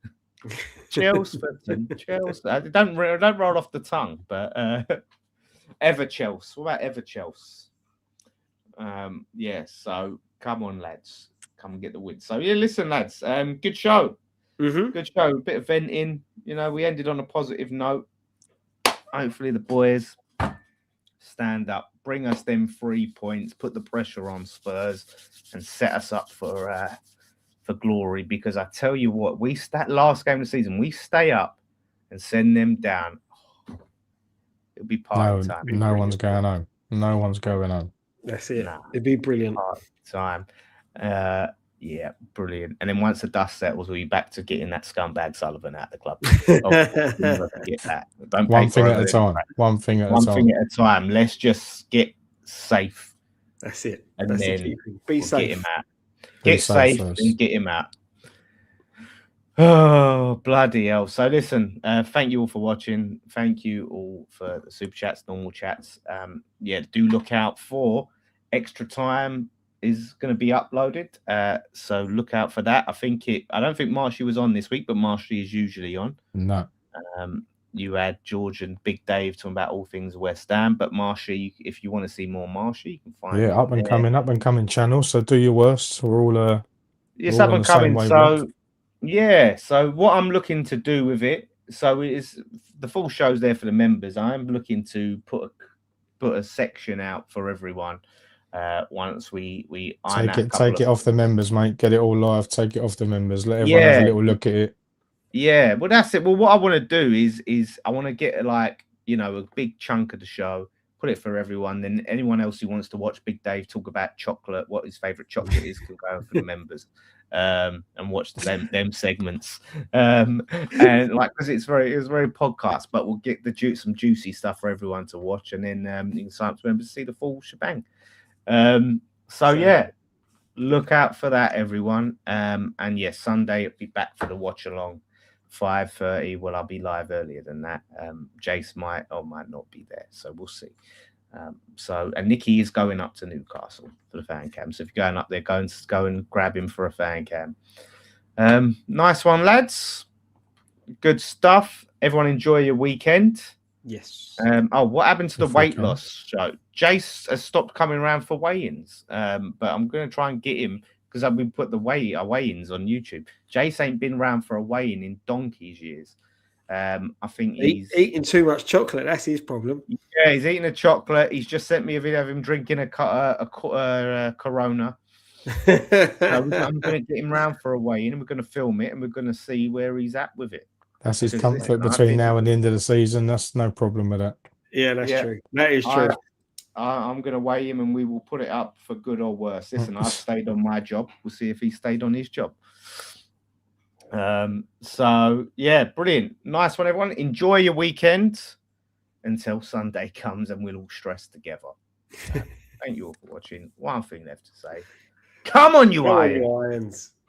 Chelseaforton, Chelsea. Don't roll off the tongue, but Everchelsea. What about Everchelsea? Yeah. So come on, lads, come and get the win. So yeah, listen, lads. Good show.
Mm-hmm.
Good show. A bit of venting. You know, we ended on a positive note. Hopefully, the boys stand up, bring us them 3 points, put the pressure on Spurs, and set us up for glory. Because I tell you what, last game of the season, we stay up and send them down. It'll be party time.
No one's going home. No one's going home.
That's it. It'd be brilliant.
Party time. Yeah, brilliant. And then once the dust settles, we'll be back to getting that scumbag Sullivan out of the club. Get that.
One thing at a time. One thing at a time.
Let's just get safe.
That's it.
And
That's
then
be safe.
Get him out. Get safe and get him out. Oh, bloody hell. So listen, thank you all for watching. Thank you all for the super chats, normal chats. Do look out for extra time is going to be uploaded. So look out for that. I don't think Marshy was on this week, but Marshy is usually on.
No.
You had George and Big Dave talking about all things West Ham, but Marshy, if you want to see more Marshy, you can find it.
Up and coming channel. So do your worst. We're all
it's
we're
up
all on
and
the same
coming.
wavelength.
So what I'm looking to do with it, so is the full show's there for the members. I'm looking to put a section out for everyone. Once we
take it off the members, mate. Get it all live. Take it off the members. Let everyone have a little look at it.
Yeah, well, that's it. Well, what I want to do is I want to get like, a big chunk of the show, put it for everyone. Then anyone else who wants to watch Big Dave talk about chocolate, what his favorite chocolate is, can go for the members, and watch them segments. And like, because it's very podcast, but we'll get some juicy stuff for everyone to watch, and then you can sign up to members to see the full shebang. Look out for that, everyone. And yes, Sunday it'll be back for the watch along. 5:30. Well, I'll be live earlier than that. Jace might or might not be there, so we'll see. And Nicky is going up to Newcastle for the fan cam. So if you're going up there, go and grab him for a fan cam. Nice one, lads. Good stuff. Everyone enjoy your weekend.
Yes.
What happened to the weight loss show? Jace has stopped coming around for weigh-ins. But I'm going to try and get him, because I've been put the weigh-ins on YouTube. Jace ain't been around for a weigh-in in donkey's years. I think he's
eating too much chocolate. That's his problem.
Yeah, he's eating a chocolate. He's just sent me a video of him drinking a Corona. So I'm going to get him round for a weigh-in, and we're going to film it, and we're going to see where he's at with it.
That's his comfort between now and the end of the season. That's no problem with that.
Yeah, that's true. That is true.
I'm going to weigh him, and we will put it up for good or worse. Listen, I've stayed on my job. We'll see if he stayed on his job. Brilliant. Nice one, everyone. Enjoy your weekend until Sunday comes, and we'll all stress together. Thank you all for watching. One thing left to say. Come on, you Irons.